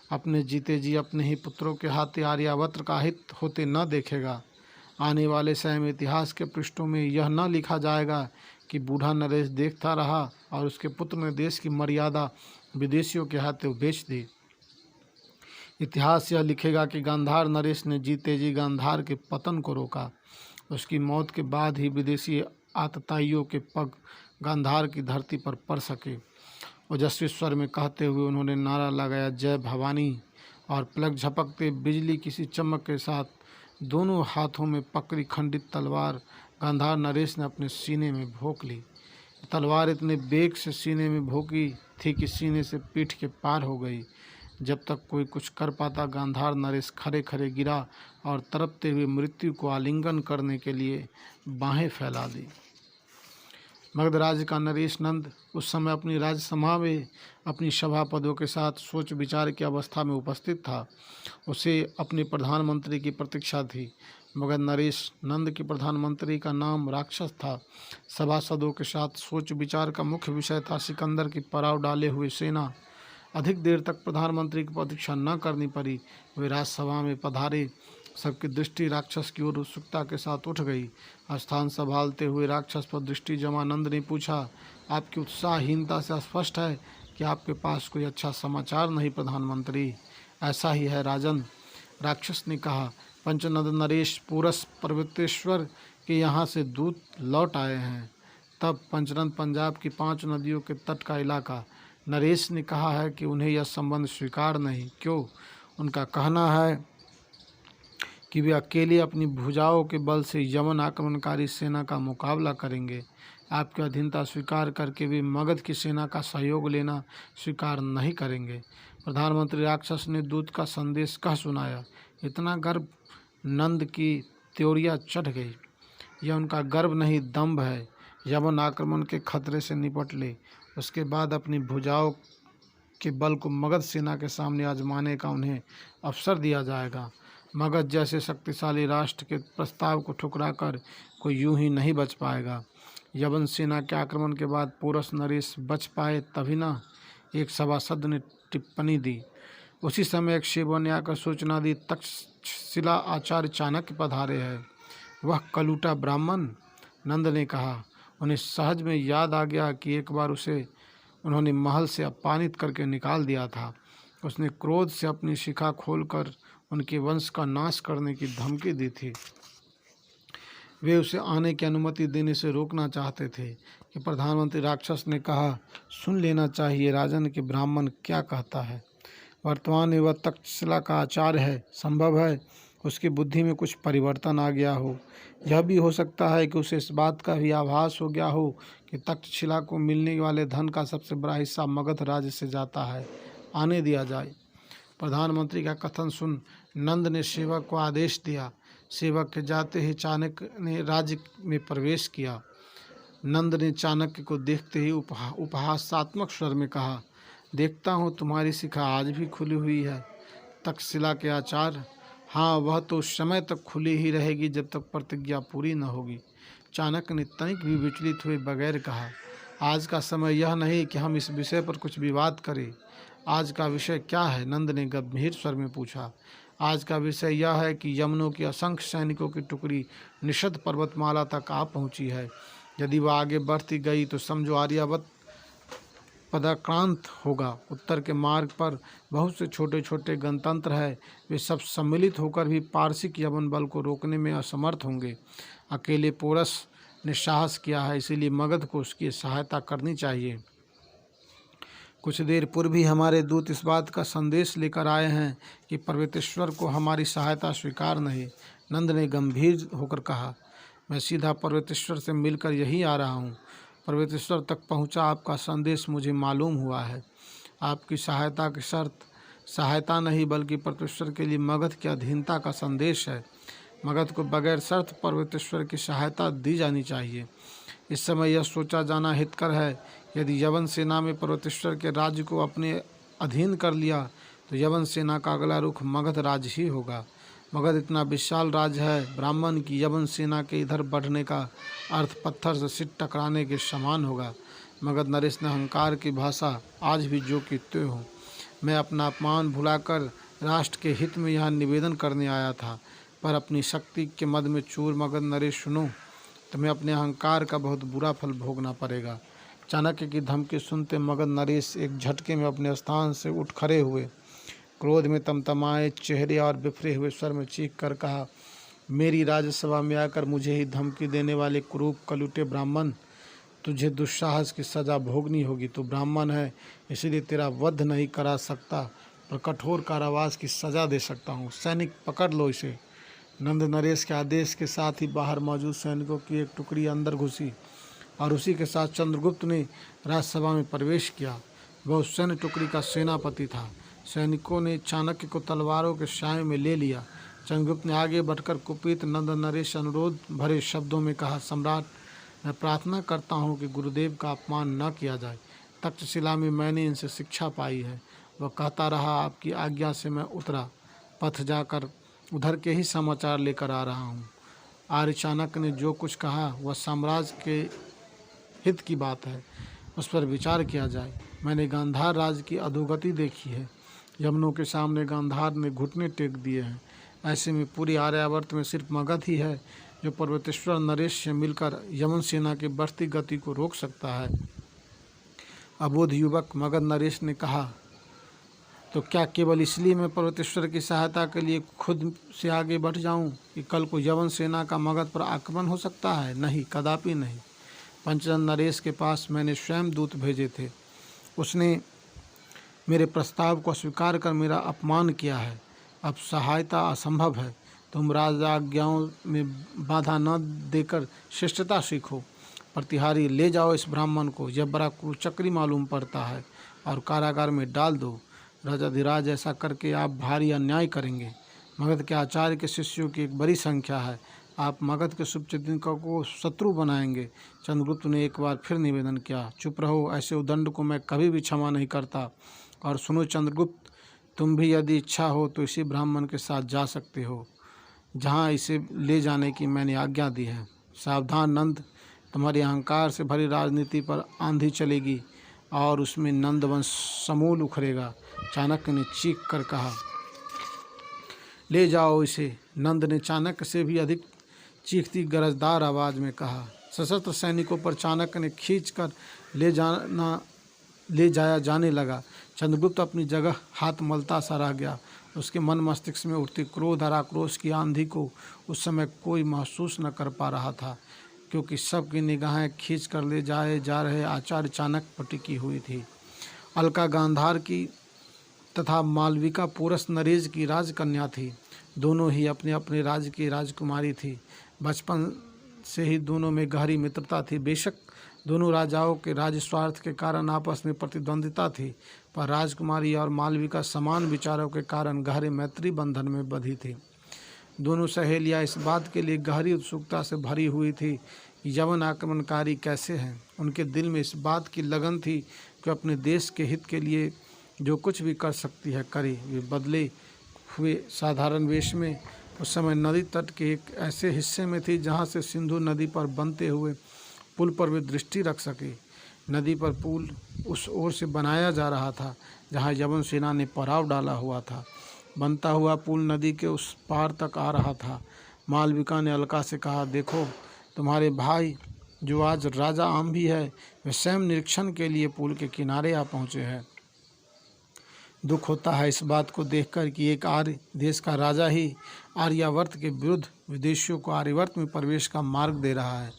अपने जीते जी अपने ही पुत्रों के हाथे आर्यावर्त का हित होते न देखेगा। आने वाले समय में इतिहास के पृष्ठों में यह न लिखा जाएगा कि बूढ़ा नरेश देखता रहा और उसके पुत्र ने देश की मर्यादा विदेशियों के हाथे बेच दी। इतिहास यह लिखेगा कि गांधार नरेश ने जीते जी गांधार के पतन को रोका। उसकी मौत के बाद ही विदेशी आतताइयों के पग गांधार की धरती पर पड़ सके। ओजस्वी स्वर में कहते हुए उन्होंने नारा लगाया, जय भवानी, और पलक झपकते बिजली किसी चमक के साथ दोनों हाथों में पकड़ी खंडित तलवार गांधार नरेश ने अपने सीने में भोंक ली। तलवार इतने बेग से सीने में भोंकी थी कि सीने से पीठ के पार हो गई। जब तक कोई कुछ कर पाता, गांधार नरेश खड़े खड़े गिरा और तड़पते हुए मृत्यु को आलिंगन करने के लिए बाहें फैला दी। मगध राज्य का नरेश नंद उस समय अपनी राज्यसभा में अपनी सभापदों के साथ सोच विचार की अवस्था में उपस्थित था। उसे अपने प्रधानमंत्री की प्रतीक्षा थी। मगध नरेश नंद की प्रधानमंत्री का नाम राक्षस था। सभासदों के साथ सोच विचार का मुख्य विषय था सिकंदर की पड़ाव डाले हुए सेना। अधिक देर तक प्रधानमंत्री की प्रतीक्षा न करनी पड़ी। वे राज्यसभा में पधारे। सबकी दृष्टि राक्षस की ओर उत्सुकता के साथ उठ गई। स्थान संभालते हुए राक्षस पर दृष्टि जमा नंद ने पूछा, आपकी उत्साहहीनता से स्पष्ट है कि आपके पास कोई अच्छा समाचार नहीं प्रधानमंत्री। ऐसा ही है राजन, राक्षस ने कहा। पंचनद नरेश पूरस पर्वतेश्वर के यहाँ से दूत लौट आए हैं। तब पंचनद पंजाब की 5 नदियों के तट का इलाका। नरेश ने कहा है कि उन्हें यह संबंध स्वीकार नहीं। क्यों? उनका कहना है कि वे अकेले अपनी भुजाओं के बल से यमन आक्रमणकारी सेना का मुकाबला करेंगे। आपकी अधीनता स्वीकार करके वे मगध की सेना का सहयोग लेना स्वीकार नहीं करेंगे। प्रधानमंत्री राक्षस ने दूत का संदेश कह सुनाया। इतना गर्व नंद की त्योरियां चढ़ गई। यह उनका गर्व नहीं, दंभ है। यमन आक्रमण के खतरे से निपट ले, उसके बाद अपनी भुजाओं के बल को मगध सेना के सामने आजमाने का उन्हें अवसर दिया जाएगा। मगध जैसे शक्तिशाली राष्ट्र के प्रस्ताव को ठुकराकर कोई यूं ही नहीं बच पाएगा। यवन सेना के आक्रमण के बाद पोरस नरेश बच पाए तभी ना, एक सभासद ने टिप्पणी दी। उसी समय एक सेवक ने आकर सूचना दी, तक्षशिला आचार्य चाणक्य पधारे हैं। वह कलूटा ब्राह्मण? नंद ने कहा। उन्हें सहज में याद आ गया कि एक बार उसे उन्होंने महल से अपमानित करके निकाल दिया था। उसने क्रोध से अपनी शिखा खोलकर उनके वंश का नाश करने की धमकी दी थी। वे उसे आने की अनुमति देने से रोकना चाहते थे कि प्रधानमंत्री राक्षस ने कहा, सुन लेना चाहिए राजन कि ब्राह्मण क्या कहता है। वर्तमान में वह तक्षशिला का आचार्य है। संभव है उसकी बुद्धि में कुछ परिवर्तन आ गया हो। यह भी हो सकता है कि उसे इस बात का भी आभास हो गया हो कि तक्षशिला को मिलने वाले धन का सबसे बड़ा हिस्सा मगध राज्य से जाता है। आने दिया जाए। प्रधानमंत्री का कथन सुन नंद ने सेवक को आदेश दिया। सेवक के जाते ही चाणक्य ने राज्य में प्रवेश किया। नंद ने चाणक्य को देखते ही उपहासात्मक स्वर में कहा, देखता हूँ तुम्हारी शिखा आज भी खुली हुई है। तक्षशिला के आचार्य? हाँ, वह तो उस समय तक खुली ही रहेगी जब तक प्रतिज्ञा पूरी न होगी। चाणक्य ने तनिक भी विचलित हुए बगैर कहा, आज का समय यह नहीं कि हम इस विषय पर कुछ विवाद करें। आज का विषय क्या है? नंद ने गंभीर स्वर में पूछा। आज का विषय यह है कि यमनों की असंख्य सैनिकों की टुकड़ी निषद पर्वतमाला तक आ पहुंची है। यदि वह आगे बढ़ती गई तो समझो आर्यावत पदाक्रांत होगा। उत्तर के मार्ग पर बहुत से छोटे छोटे गणतंत्र है। वे सब सम्मिलित होकर भी पारसिक यवन बल को रोकने में असमर्थ होंगे। अकेले पोरस ने साहस किया है, इसीलिए मगध को उसकी सहायता करनी चाहिए। कुछ देर पूर्व ही हमारे दूत इस बात का संदेश लेकर आए हैं कि पर्वतेश्वर को हमारी सहायता स्वीकार नहीं। नंद ने गंभीर होकर कहा, मैं सीधा पर्वतेश्वर से मिलकर यही आ रहा हूँ। पर्वतेश्वर तक पहुँचा आपका संदेश मुझे मालूम हुआ है। आपकी सहायता की शर्त सहायता नहीं बल्कि पर्वतेश्वर के लिए मगध की अधीनता का संदेश है। मगध को बगैर शर्त पर्वतेश्वर की सहायता दी जानी चाहिए। इस समय यह सोचा जाना हितकर है, यदि यवन सेना में पर्वतेश्वर के राज्य को अपने अधीन कर लिया तो यवन सेना का अगला रुख मगध राज्य ही होगा। मगध इतना विशाल राज्य है, ब्राह्मण की यवन सेना के इधर बढ़ने का अर्थ पत्थर से सिर टकराने के समान होगा। मगध नरेश ने अहंकार की भाषा आज भी जो कि त्यों हो। मैं अपना अपमान भुलाकर राष्ट्र के हित में यहाँ निवेदन करने आया था, पर अपनी शक्ति के मद में चूर। मगध नरेश सुनो, तुम्हें अपने अहंकार का बहुत बुरा फल भोगना पड़ेगा। चाणक्य की धमकी सुनते मगध नरेश एक झटके में अपने स्थान से उठ खड़े हुए। क्रोध में तमतमाए चेहरे और बिफरे हुए स्वर में चीख कर कहा, मेरी राज्यसभा में आकर मुझे ही धमकी देने वाले कुरूप कलुटे ब्राह्मण, तुझे दुस्साहस की सज़ा भोगनी होगी। तू ब्राह्मण है, इसीलिए तेरा वध नहीं करा सकता, पर कठोर कारावास की सज़ा दे सकता हूँ। सैनिक पकड़ लो इसे। नंद नरेश के आदेश के साथ ही बाहर मौजूद सैनिकों की एक टुकड़ी अंदर घुसी और उसी के साथ चंद्रगुप्त ने राज्यसभा में प्रवेश किया। वह उस सैन्य टुकड़ी का सेनापति था। सैनिकों ने चाणक्य को तलवारों के साए में ले लिया। चंद्रगुप्त ने आगे बढ़कर कुपित नंद नरेश अनुरोध भरे शब्दों में कहा, सम्राट, मैं प्रार्थना करता हूँ कि गुरुदेव का अपमान न किया जाए। तक्षशिला में मैंने इनसे शिक्षा पाई है। वह कहता रहा, आपकी आज्ञा से मैं उतरा पथ जाकर उधर के ही समाचार लेकर आ रहा हूँ। आर्य चाणक्य ने जो कुछ कहा वह साम्राज्य के हित की बात है, उस पर विचार किया जाए। मैंने गांधार राज्य की अधोगति देखी है। यमनों के सामने गांधार ने घुटने टेक दिए हैं। ऐसे में पूरी आर्यावर्त में सिर्फ मगध ही है जो पर्वतेश्वर नरेश से मिलकर यमन सेना की बढ़ती गति को रोक सकता है। अबोध युवक मगध नरेश ने कहा, तो क्या केवल इसलिए मैं पर्वतेश्वर की सहायता के लिए खुद से आगे बढ़ जाऊं कि कल को यवन सेना का मगध पर आक्रमण हो सकता है? नहीं, कदापि नहीं। पंचजन नरेश के पास मैंने स्वयं दूत भेजे थे। उसने मेरे प्रस्ताव को स्वीकार कर मेरा अपमान किया है। अब सहायता असंभव है। तुम राजाज्ञाओं में बाधा न देकर शिष्टता सीखो। प्रतिहारी, ले जाओ इस ब्राह्मण को, यह बड़ा कुचक्री मालूम पड़ता है, और कारागार में डाल दो। राजाधिराज, ऐसा करके आप भारी अन्याय करेंगे। मगध के आचार्य के शिष्यों की एक बड़ी संख्या है। आप मगध के शुभचिंतकों को शत्रु बनाएंगे। चंद्रगुप्त ने एक बार फिर निवेदन किया, चुप रहो, ऐसे उदंड को मैं कभी भी क्षमा नहीं करता। और सुनो चंद्रगुप्त, तुम भी यदि इच्छा हो तो इसी ब्राह्मण के साथ जा सकते हो जहाँ इसे ले जाने की मैंने आज्ञा दी है। सावधान नंद, तुम्हारी अहंकार से भरी राजनीति पर आंधी चलेगी और उसमें नंदवंश समूल उखड़ेगा। चाणक्य ने चीख कर कहा, ले जाओ इसे। नंद ने चाणक्य से भी अधिक चीखती गरजदार आवाज़ में कहा। सशस्त्र सैनिकों पर चाणक्य ने खींचकर ले जाया जाने लगा। चंद्रगुप्त अपनी जगह हाथ मलता सा रह गया। उसके मन मस्तिष्क में उठती क्रोध और आक्रोश की आंधी को उस समय कोई महसूस न कर पा रहा था, क्योंकि सबकी निगाहें खींच कर ले जाए जा रहे आचार्य चाणक्य पर टिकी हुई थी। अलका गांधार की तथा मालविका पोरस नरेश की राजकन्या थी। दोनों ही अपने अपने राज्य की राजकुमारी थी। बचपन से ही दोनों में गहरी मित्रता थी। बेशक दोनों राजाओं के राज्य स्वार्थ के कारण आपस में प्रतिद्वंदिता थी, पर राजकुमारी और मालविका समान विचारों के कारण गहरे मैत्री बंधन में बंधी थी। दोनों सहेलियां इस बात के लिए गहरी उत्सुकता से भरी हुई थी कि यवन आक्रमणकारी कैसे हैं। उनके दिल में इस बात की लगन थी कि अपने देश के हित के लिए जो कुछ भी कर सकती है करे। वे बदले हुए साधारण वेश में उस समय नदी तट के एक ऐसे हिस्से में थी जहाँ से सिंधु नदी पर बनते हुए पुल पर वे दृष्टि रख सके। नदी पर पुल उस ओर से बनाया जा रहा था जहाँ यवन सेना ने पड़ाव डाला हुआ था। बनता हुआ पुल नदी के उस पार तक आ रहा था। मालविका ने अलका से कहा, देखो, तुम्हारे भाई जो आज राजा आम भी है, वे स्वयं निरीक्षण के लिए पुल के किनारे आ पहुँचे हैं। दुख होता है इस बात को देखकर कि एक आर्य देश का राजा ही आर्यावर्त के विरुद्ध विदेशियों को आर्यावर्त में प्रवेश का मार्ग दे रहा है।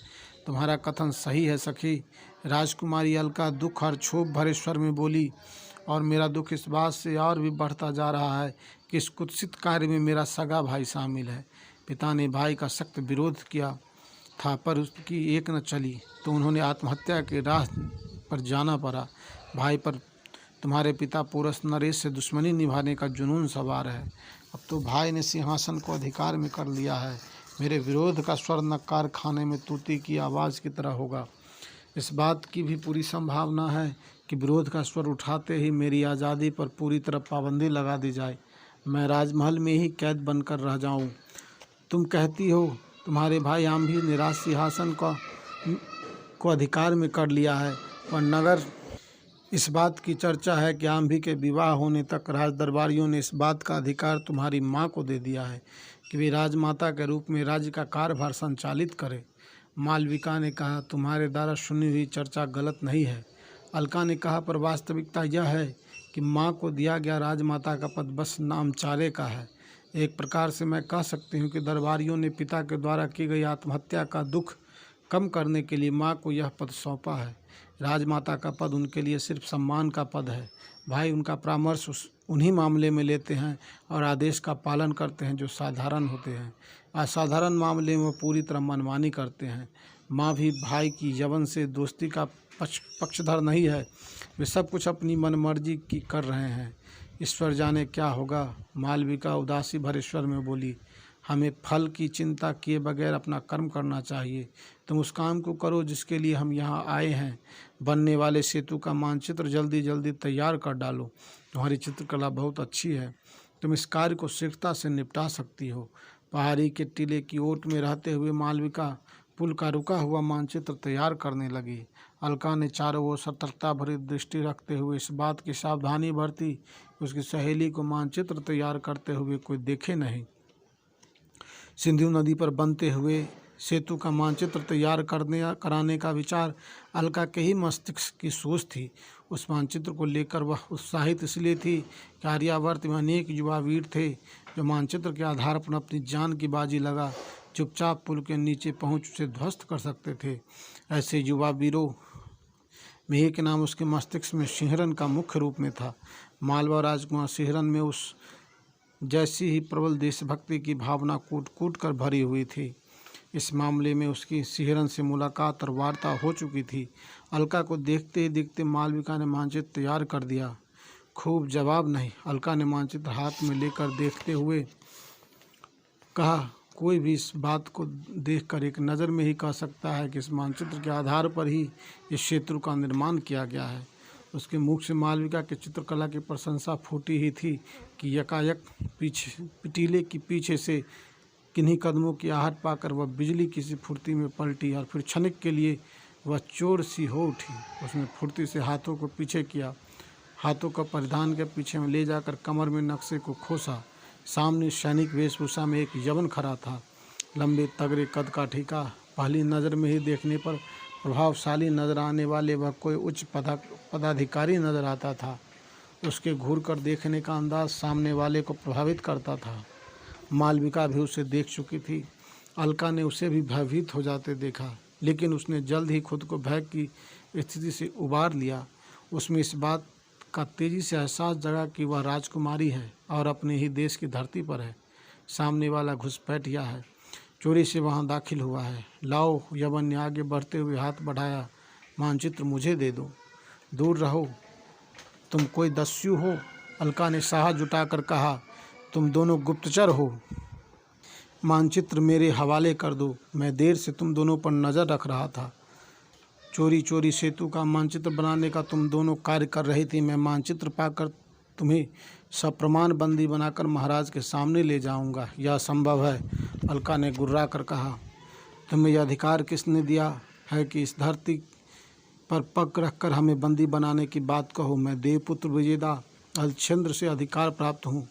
तुम्हारा कथन सही है सखी। राजकुमारी अलका दुख और क्षोभ भरे स्वर में बोली, और मेरा दुख इस बात से और भी बढ़ता जा रहा है कि इस कुत्सित कार्य में मेरा सगा भाई शामिल है। पिता ने भाई का सख्त विरोध किया था, पर उसकी एक न चली तो उन्होंने आत्महत्या के राह पर जाना पड़ा। भाई पर तुम्हारे पिता पोरस नरेश से दुश्मनी निभाने का जुनून सवार है। अब तो भाई ने सिंहासन को अधिकार में कर लिया है। मेरे विरोध का स्वर नक्कार खाने में तूती की आवाज़ की तरह होगा। इस बात की भी पूरी संभावना है कि विरोध का स्वर उठाते ही मेरी आज़ादी पर पूरी तरह पाबंदी लगा दी जाए, मैं राजमहल में ही कैद बनकर रह जाऊं। तुम कहती हो तुम्हारे भाई आम्भी ने राज सिंहासन को अधिकार में कर लिया है, पर नगर इस बात की चर्चा है कि आम्भी के विवाह होने तक राज दरबारियों ने इस बात का अधिकार तुम्हारी माँ को दे दिया है कि वे राजमाता के रूप में राज्य का कार्यभार संचालित करे। मालविका ने कहा, तुम्हारे द्वारा सुनी हुई चर्चा गलत नहीं है। अलका ने कहा, पर वास्तविकता यह है कि माँ को दिया गया राजमाता का पद बस नामचारे का है। एक प्रकार से मैं कह सकती हूँ कि दरबारियों ने पिता के द्वारा की गई आत्महत्या का दुख कम करने के लिए माँ को यह पद सौंपा है। राजमाता का पद उनके लिए सिर्फ सम्मान का पद है। भाई उनका परामर्श उन्हीं मामले में लेते हैं और आदेश का पालन करते हैं जो साधारण होते हैं। असाधारण मामले में पूरी तरह मनमानी करते हैं। माँ भी भाई की यवन से दोस्ती का पक्षधर नहीं है। वे सब कुछ अपनी मनमर्जी की कर रहे हैं। ईश्वर जाने क्या होगा। मालविका उदासी भरे स्वर में बोली, हमें फल की चिंता किए बगैर अपना कर्म करना चाहिए। तुम उस काम को करो जिसके लिए हम यहाँ आए हैं। बनने वाले सेतु का मानचित्र जल्दी जल्दी तैयार कर डालो। तुम्हारी चित्रकला बहुत अच्छी है। तुम इस कार्य को शीघ्रता से निपटा सकती हो। पहाड़ी के टीले की ओट में रहते हुए मालविका पुल का रुका हुआ मानचित्र तैयार करने लगी। अलका ने चारों ओर सतर्कता भरी दृष्टि रखते हुए इस बात की सावधानी बरती कि उसकी सहेली को मानचित्र तैयार करते हुए कोई देखे नहीं। सिंधु नदी पर बनते हुए सेतु का मानचित्र तैयार कराने का विचार अलका के ही मस्तिष्क की सोच थी। उस मानचित्र को लेकर वह उत्साहित इसलिए थी कि आर्यावर्त में अनेक युवा वीर थे जो मानचित्र के आधार पर अपनी जान की बाजी लगा चुपचाप पुल के नीचे पहुंच उसे ध्वस्त कर सकते थे। ऐसे युवा वीरों में एक नाम उसके मस्तिष्क में सिंहरन का मुख्य रूप में था। मालवा राजकुमार सिंहरन में उस जैसी ही प्रबल देशभक्ति की भावना कूट कूट कर भरी हुई थी। इस मामले में उसकी सिंहरन से मुलाकात और वार्ता हो चुकी थी। अलका को देखते ही देखते मालविका ने मानचित्र तैयार कर दिया। खूब जवाब नहीं। अलका ने मानचित्र हाथ में लेकर देखते हुए कहा, कोई भी इस बात को देखकर एक नज़र में ही कह सकता है कि इस मानचित्र के आधार पर ही इस सेतु का निर्माण किया गया है। उसके मुख से मालविका की चित्रकला की प्रशंसा फूटी ही थी कि यकायक पिटीले की पीछे से किन्हीं कदमों की आहट पाकर वह बिजली की सी फुर्ती में पलटी और फिर क्षणिक के लिए वह चोर सी हो उठी। उसने फुर्ती से हाथों को पीछे किया, हाथों का परिधान के पीछे में ले जाकर कमर में नक्शे को खोसा। सामने सैनिक वेशभूषा में एक यवन खड़ा था। लंबे तगड़े कद का ठीका, पहली नज़र में ही देखने पर प्रभावशाली नजर आने वाले वह कोई उच्च पदाधिकारी नजर आता था। उसके घूर कर देखने का अंदाज सामने वाले को प्रभावित करता था। मालविका भी उसे देख चुकी थी। अलका ने उसे भी भयभीत हो जाते देखा, लेकिन उसने जल्द ही खुद को भय की स्थिति से उबार लिया। उसमें इस बात का तेजी से एहसास जगा कि वह राजकुमारी है और अपने ही देश की धरती पर है। सामने वाला घुसपैठिया है, चोरी से वहां दाखिल हुआ है। लाओ, यवन ने आगे बढ़ते हुए हाथ बढ़ाया, मानचित्र मुझे दे दो। दूर रहो, तुम कोई दस्यु हो। अलका ने साहस जुटाकर कहा, तुम दोनों गुप्तचर हो। मानचित्र मेरे हवाले कर दो। मैं देर से तुम दोनों पर नज़र रख रहा था। चोरी चोरी सेतु का मानचित्र बनाने का तुम दोनों कार्य कर रही थी। मैं मानचित्र पाकर तुम्हें सप्रमाण बंदी बनाकर महाराज के सामने ले जाऊंगा। यह संभव है। अलका ने गुर्रा कर कहा, तुम्हें यह अधिकार किसने दिया है कि इस धरती पर पग रखकर हमें बंदी बनाने की बात कहो। मैं देवपुत्र विजेता अलछंद्र से अधिकार प्राप्त हूँ।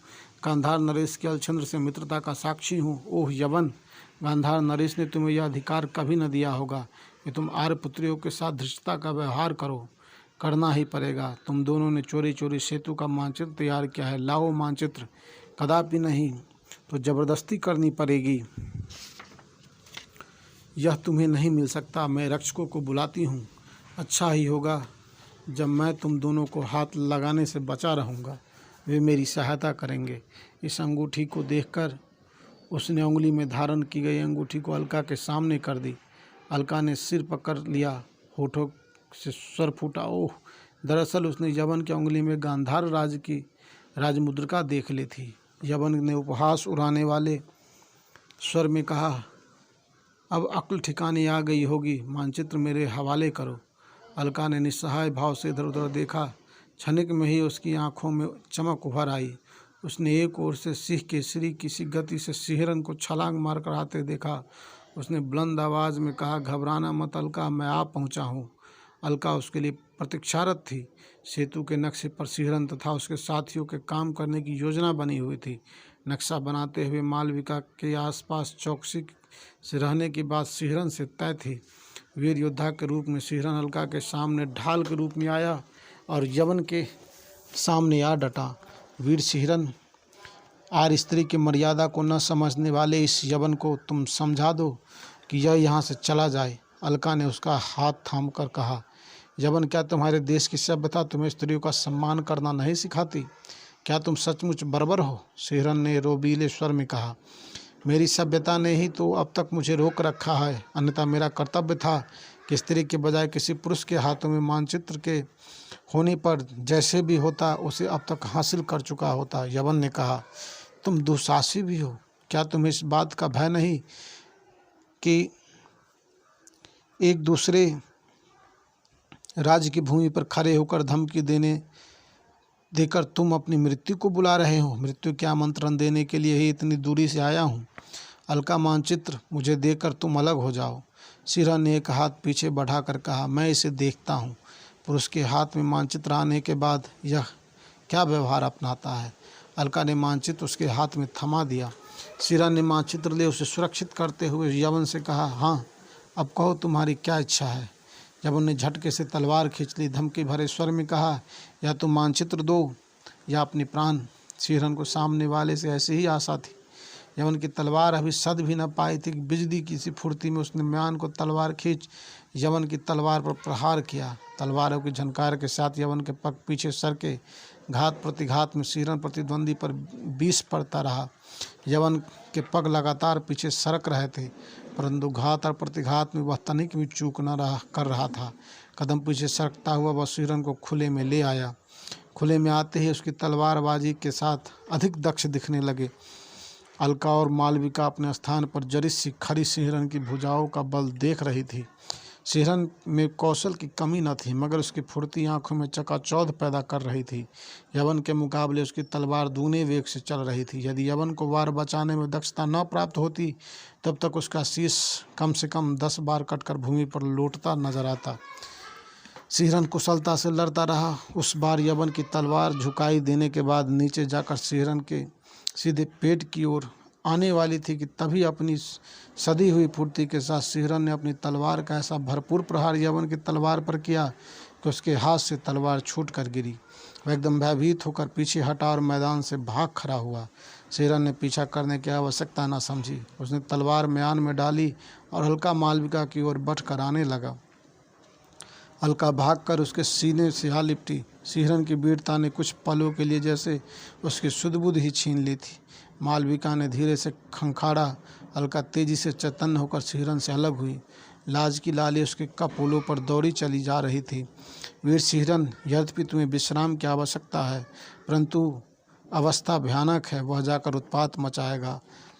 गांधार नरेश के अलछंद्र से मित्रता का साक्षी हूँ। ओह यवन, गांधार नरेश ने तुम्हें यह अधिकार कभी न दिया होगा कि तुम आर्य पुत्रियों के साथ धृष्टता का व्यवहार करो। करना ही पड़ेगा। तुम दोनों ने चोरी चोरी सेतु का मानचित्र तैयार किया है। लाओ मानचित्र। कदापि नहीं तो जबरदस्ती करनी पड़ेगी। यह तुम्हें नहीं मिल सकता। मैं रक्षकों को बुलाती हूँ। अच्छा ही होगा जब मैं तुम दोनों को हाथ लगाने से बचा रहूँगा। वे मेरी सहायता करेंगे। इस अंगूठी को देखकर उसने उंगली में धारण की गई अंगूठी को अलका के सामने कर दी। अलका ने सिर पकड़ लिया, होठों से स्वर फूटा, ओह। दरअसल उसने यवन की उंगली में गांधार राज की राजमुद्रिका देख ली थी। यवन ने उपहास उड़ाने वाले स्वर में कहा, अब अक्ल ठिकाने आ गई होगी। मानचित्र मेरे हवाले करो। अलका ने निस्सहाय भाव से इधर उधर देखा। क्षणिक में ही उसकी आंखों में चमक उभर आई। उसने एक ओर से सिंह के श्री किसी गति से सिंहरन को छलांग मारकर आते देखा। उसने बुलंद आवाज़ में कहा, घबराना मत अलका, मैं आ पहुंचा हूं। अलका उसके लिए प्रतीक्षारत थी। सेतु के नक्शे पर सिंहरन तथा उसके साथियों के काम करने की योजना बनी हुई थी। नक्शा बनाते हुए मालविका के आसपास चौकसी से रहने की बात सिंहरन से तय थी। वीर योद्धा के रूप में सिंहरन अलका के सामने ढाल के रूप में आया और यवन के सामने आ डटा। वीर सिंहरन, आर्य स्त्री की मर्यादा को न समझने वाले इस यवन को तुम समझा दो कि यह यहाँ से चला जाए। अलका ने उसका हाथ थामकर कहा, यवन, क्या तुम्हारे देश की सभ्यता तुम्हें स्त्रियों का सम्मान करना नहीं सिखाती? क्या तुम सचमुच बर्बर हो? सिंहरन ने रोबीले स्वर में कहा। मेरी सभ्यता ने ही तो अब तक मुझे रोक रखा है, अन्यथा मेरा कर्तव्य था कि स्त्री के बजाय किसी पुरुष के हाथों में मानचित्र के होने पर जैसे भी होता उसे अब तक हासिल कर चुका होता। यवन ने कहा, तुम दुस्साहसी भी हो, क्या तुम्हें इस बात का भय नहीं कि एक दूसरे राज्य की भूमि पर खड़े होकर धमकी देकर तुम अपनी मृत्यु को बुला रहे हो? मृत्यु के आमंत्रण देने के लिए ही इतनी दूरी से आया हूँ। अलका, मानचित्र मुझे देकर तुम अलग हो जाओ। सिरन ने एक हाथ पीछे बढ़ाकर कहा, मैं इसे देखता हूँ। पुरुष के हाथ में मानचित्र आने के बाद यह क्या व्यवहार अपनाता है? अलका ने मानचित्र उसके हाथ में थमा दिया। सिरन ने मानचित्र ले उसे सुरक्षित करते हुए यवन से कहा, हाँ, अब कहो तुम्हारी क्या इच्छा है? यवन ने झटके से तलवार खींच ली, धमकी भरे स्वर में कहा, या तुम मानचित्र दो या अपने प्राण। सिरन को सामने वाले से ऐसी ही आशा थी। यवन की तलवार अभी सद भी न पाई थी कि बिजली की सी फुर्ती में उसने म्यान को तलवार खींच यवन की तलवार पर प्रहार किया। तलवारों की झनकार के साथ यवन के पग पीछे सर के घात प्रतिघात में सिरन प्रतिद्वंदी पर विष पड़ता रहा। यवन के पग लगातार पीछे सरक रहे थे, परंतु घात और प्रतिघात में वह तनिक भी चूक न कर रहा था। कदम पीछे सरकता हुआ वह सिरन को खुले में ले आया। खुले में आते ही उसकी तलवारबाजी के साथ अधिक दक्ष दिखने लगे। अलका और मालविका अपने स्थान पर जरिस सी खड़ी सिरन की भुजाओं का बल देख रही थी। सिरन में कौशल की कमी न थी, मगर उसकी फुर्ती आंखों में चकाचौंध पैदा कर रही थी। यवन के मुकाबले उसकी तलवार दूने वेग से चल रही थी। यदि यवन को वार बचाने में दक्षता न प्राप्त होती, तब तक उसका शीश कम से कम 10 बार कटकर भूमि पर लौटता नजर आता। सिरन कुशलता से लड़ता रहा। उस बार यवन की तलवार झुकाई देने के बाद नीचे जाकर सिरन के सीधे पेट की ओर आने वाली थी कि तभी अपनी सदी हुई फुर्ती के साथ सिरन ने अपनी तलवार का ऐसा भरपूर प्रहार यवन की तलवार पर किया कि उसके हाथ से तलवार छूट कर गिरी। वह एकदम भयभीत होकर पीछे हटा और मैदान से भाग खड़ा हुआ। सिरन ने पीछा करने की आवश्यकता न समझी। उसने तलवार म्यान में डाली और अलका मालविका की ओर बढ़ कर आने लगा। अलका भागकर उसके सीने से आ लिपटी। सिरन की वीरता ने कुछ पलों के लिए जैसे उसकी सुध-बुध ही छीन ली थी। मालविका ने धीरे से खंखाड़ा। अलका तेजी से चैतन्य होकर सिरन से अलग हुई। लाज की लाली उसके कपोलों पर दौड़ी चली जा रही थी। वीर सिरन, यद्यपि तुम्हें विश्राम की आवश्यकता है, परंतु अवस्था भयानक है। वह जाकर उत्पात मचाएगा।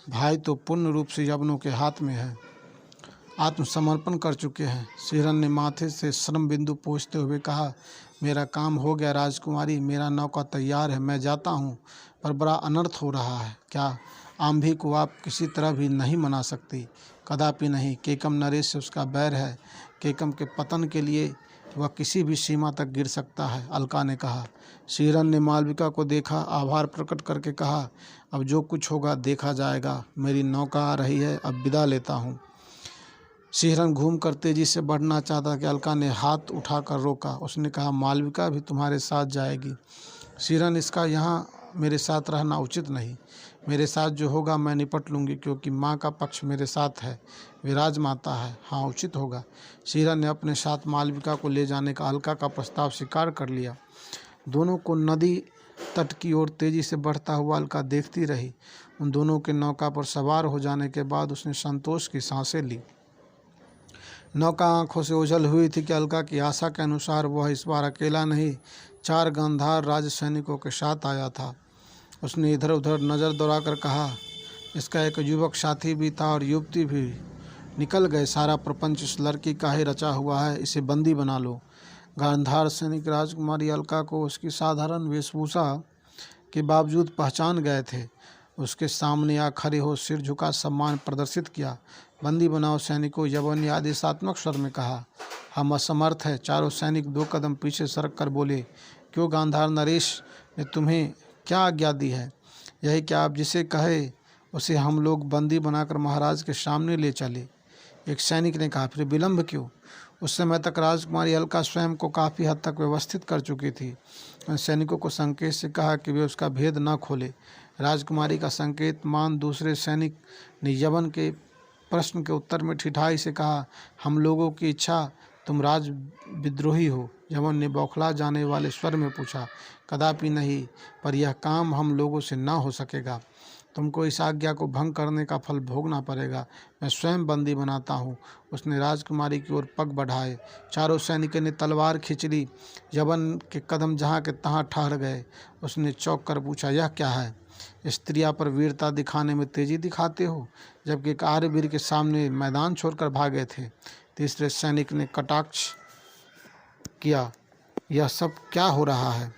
भाई तो पूर्ण रूप से यवनों के हाथ में है, आत्मसमर्पण कर चुके हैं। सिरन ने माथे से श्रम बिंदु पोंछते हुए कहा, मेरा काम हो गया राजकुमारी, मेरा नौका तैयार है, मैं जाता हूँ। पर बड़ा अनर्थ हो रहा है। क्या आंधी को आप किसी तरह भी नहीं मना सकती? कदापि नहीं। केकम नरेश से उसका बैर है। केकम के पतन के लिए वह किसी भी सीमा तक गिर सकता है, अलका ने कहा। सिरन ने मालविका को देखा, आभार प्रकट करके कहा, अब जो कुछ होगा देखा जाएगा। मेरी नौका आ रही है, अब विदा लेता हूँ। सिरन घूमकर तेजी से बढ़ना चाहता कि अलका ने हाथ उठाकर रोका। उसने कहा, मालविका भी तुम्हारे साथ जाएगी? सिरन, इसका यहाँ मेरे साथ रहना उचित नहीं। मेरे साथ जो होगा मैं निपट लूँगी, क्योंकि माँ का पक्ष मेरे साथ है, वे राजमाता है। हाँ, उचित होगा। सिरन ने अपने साथ मालविका को ले जाने का अलका का प्रस्ताव स्वीकार कर लिया। दोनों को नदी तट की ओर तेजी से बढ़ता हुआ अलका देखती रही। उन दोनों के नौका पर सवार हो जाने के बाद उसने संतोष की सांसें ली। नौका आंखों से ओझल हुई थी कि अलका की आशा के अनुसार वह इस बार अकेला नहीं, 4 गांधार राज सैनिकों के साथ आया था। उसने इधर उधर नज़र दौड़ाकर कहा, इसका एक युवक साथी भी था और युवती भी। निकल गए। सारा प्रपंच इस लड़की का ही रचा हुआ है, इसे बंदी बना लो। गांधार सैनिक राजकुमारी अलका को उसकी साधारण वेशभूषा के बावजूद पहचान गए थे। उसके सामने आ खड़े हो सिर झुका सम्मान प्रदर्शित किया। बंदी बनाओ सैनिकों, यवन ने आदेशात्मक स्वर में कहा। हम असमर्थ है। चारों सैनिक 2 कदम पीछे सरक कर बोले, क्यों गांधार नरेश ने तुम्हें क्या आज्ञा दी है? यही कि आप जिसे कहे उसे हम लोग बंदी बनाकर महाराज के सामने ले चले। एक सैनिक ने कहा, फिर विलंब क्यों? उस समय तक राजकुमारी अलका स्वयं को काफ़ी हद तक व्यवस्थित कर चुकी थी। सैनिकों को संकेत से कहा कि वे उसका भेद न खोले। राजकुमारी का संकेत मान दूसरे सैनिक ने यवन के प्रश्न के उत्तर में ठिठाई से कहा, हम लोगों की इच्छा, तुम राज विद्रोही हो? यवन ने बौखला जाने वाले स्वर में पूछा। कदापि नहीं, पर यह काम हम लोगों से ना हो सकेगा। तुमको इस आज्ञा को भंग करने का फल भोगना पड़ेगा। मैं स्वयं बंदी बनाता हूँ। उसने राजकुमारी की ओर पग बढ़ाए। चारों सैनिकों ने तलवार खींच ली। यवन के कदम जहाँ के तहाँ ठहर गए। उसने चौंक कर पूछा, यह क्या है? स्त्रिया पर वीरता दिखाने में तेजी दिखाते हो, जबकि एक आर्यवीर के सामने मैदान छोड़कर भागे थे। तीसरे सैनिक ने कटाक्ष किया, यह सब क्या हो रहा है?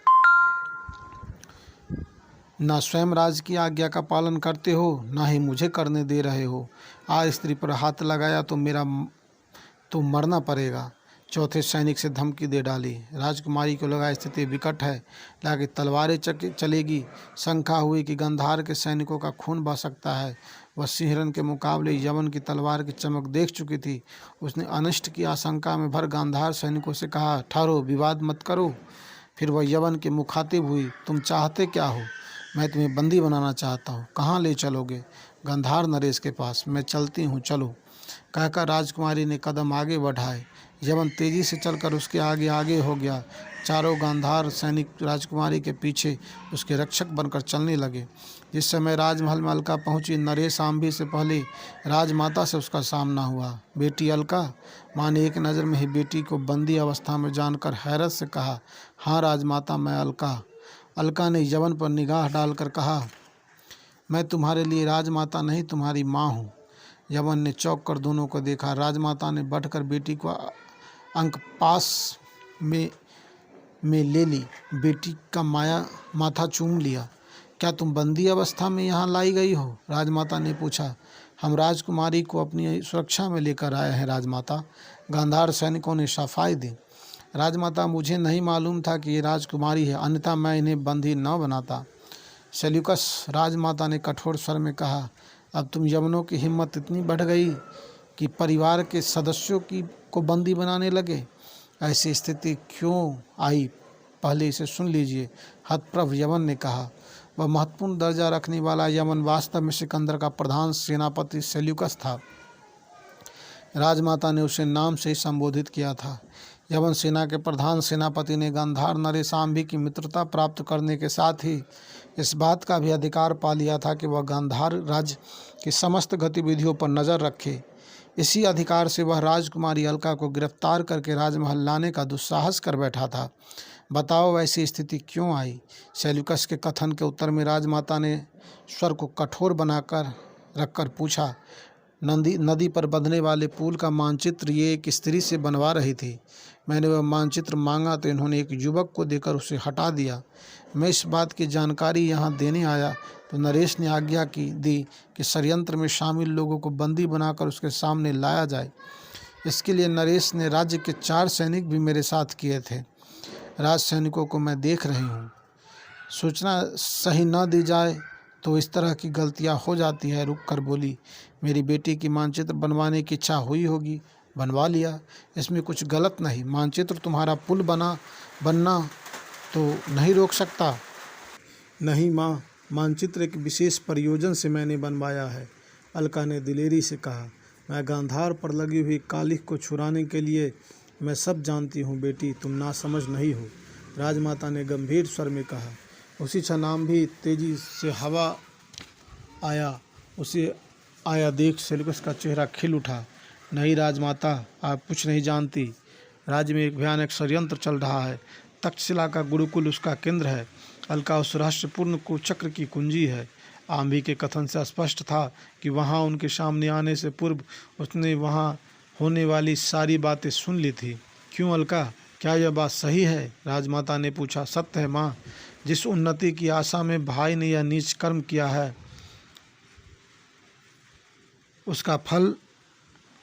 ना स्वयं राज की आज्ञा का पालन करते हो, ना ही मुझे करने दे रहे हो। आज स्त्री पर हाथ लगाया तो मरना पड़ेगा। चौथे सैनिक से धमकी दे डाली। राजकुमारी को लगा स्थिति विकट है, लाकि तलवारें चलेगी। शंका हुई कि गंधार के सैनिकों का खून बह सकता है। वह सिंहरण के मुकाबले यवन की तलवार की चमक देख चुकी थी। उसने अनिष्ट की आशंका में भर गांधार सैनिकों से कहा, ठहरो, विवाद मत करो। फिर वह यवन के मुखातिब हुई, तुम चाहते क्या हो? मैं तुम्हें बंदी बनाना चाहता हूँ। कहाँ ले चलोगे? गंधार नरेश के पास। मैं चलती हूँ, चलो, कहकर राजकुमारी ने कदम आगे बढ़ाए। यवन तेजी से चलकर उसके आगे आगे हो गया। चारों गांधार सैनिक राजकुमारी के पीछे उसके रक्षक बनकर चलने लगे। जिस समय राजमहल में अलका पहुंची, नरेश आंभी से पहले राजमाता से उसका सामना हुआ। बेटी अलका? माँ ने एक नज़र में ही बेटी को बंदी अवस्था में जानकर हैरत से कहा, हाँ राजमाता, मैं अलका। अलका ने यवन पर निगाह डालकर कहा, मैं तुम्हारे लिए राजमाता नहीं, तुम्हारी माँ हूँ। यवन ने चौंक कर दोनों को देखा। राजमाता ने बढ़कर बेटी को अंक पास में ले ली। बेटी का माथा चूम लिया। क्या तुम बंदी अवस्था में यहाँ लाई गई हो? राजमाता ने पूछा। हम राजकुमारी को अपनी सुरक्षा में लेकर आए हैं राजमाता, गांधार सैनिकों ने सफाई दी। राजमाता, मुझे नहीं मालूम था कि ये राजकुमारी है, अन्यथा मैं इन्हें बंदी न बनाता। सेल्यूकस, राजमाता ने कठोर स्वर में कहा, अब तुम यवनों की हिम्मत इतनी बढ़ गई कि परिवार के सदस्यों को बंदी बनाने लगे। ऐसी स्थिति क्यों आई, पहले इसे सुन लीजिए। हतप्रभ यवन ने कहा। वह महत्वपूर्ण दर्जा रखने वाला यवन वास्तव में सिकंदर का प्रधान सेनापति सेल्यूकस था। राजमाता ने उसे नाम से ही संबोधित किया था। यवन सेना के प्रधान सेनापति ने गांधार नरेश आंभी की मित्रता प्राप्त करने के साथ ही इस बात का भी अधिकार पा लिया था कि वह गांधार राज्य की समस्त गतिविधियों पर नज़र रखे। इसी अधिकार से वह राजकुमारी अलका को गिरफ्तार करके राजमहल लाने का दुस्साहस कर बैठा था। बताओ, ऐसी स्थिति क्यों आई? सेल्यूकस के कथन के उत्तर में राजमाता ने स्वर को कठोर बनाकर रखकर पूछा। नदी पर बंधने वाले पुल का मानचित्र ये एक स्त्री से बनवा रही थी। मैंने वह मानचित्र मांगा तो इन्होंने एक युवक को देकर उसे हटा दिया। मैं इस बात की जानकारी यहाँ देने आया तो नरेश ने आज्ञा दी कि षड्यंत्र में शामिल लोगों को बंदी बनाकर उसके सामने लाया जाए। इसके लिए नरेश ने राज्य के 4 सैनिक भी मेरे साथ किए थे। राज सैनिकों को मैं देख रही हूँ। सूचना सही न दी जाए तो इस तरह की गलतियाँ हो जाती है। रुक कर बोली, मेरी बेटी की मानचित्र बनवाने की इच्छा हुई होगी, बनवा लिया, इसमें कुछ गलत नहीं। मानचित्र तुम्हारा पुल बनना तो नहीं रोक सकता। नहीं माँ, मानचित्र एक विशेष प्रयोजन से मैंने बनवाया है, अलका ने दिलेरी से कहा। मैं गांधार पर लगी हुई कालिख को छुड़ाने के लिए मैं सब जानती हूँ बेटी, तुम नासमझ नहीं हो, राजमाता ने गंभीर स्वर में कहा। उसी क्षण आंधी तेजी से हवा उसे आया देख सेल्यूकस का चेहरा खिल उठा। नहीं राजमाता, आप कुछ नहीं जानती। राज्य में एक भयानक षड्यंत्र चल रहा है। तक्षशिला का गुरुकुल उसका केंद्र है। अलका उस रहस्यपूर्ण कुचक्र की कुंजी है। आंधी के कथन से स्पष्ट था कि वहाँ उनके सामने आने से पूर्व उसने वहाँ होने वाली सारी बातें सुन ली थी। क्यों अलका, क्या यह बात सही है? राजमाता ने पूछा। सत्य है माँ, जिस उन्नति की आशा में भाई ने यह नीच कर्म किया है उसका फल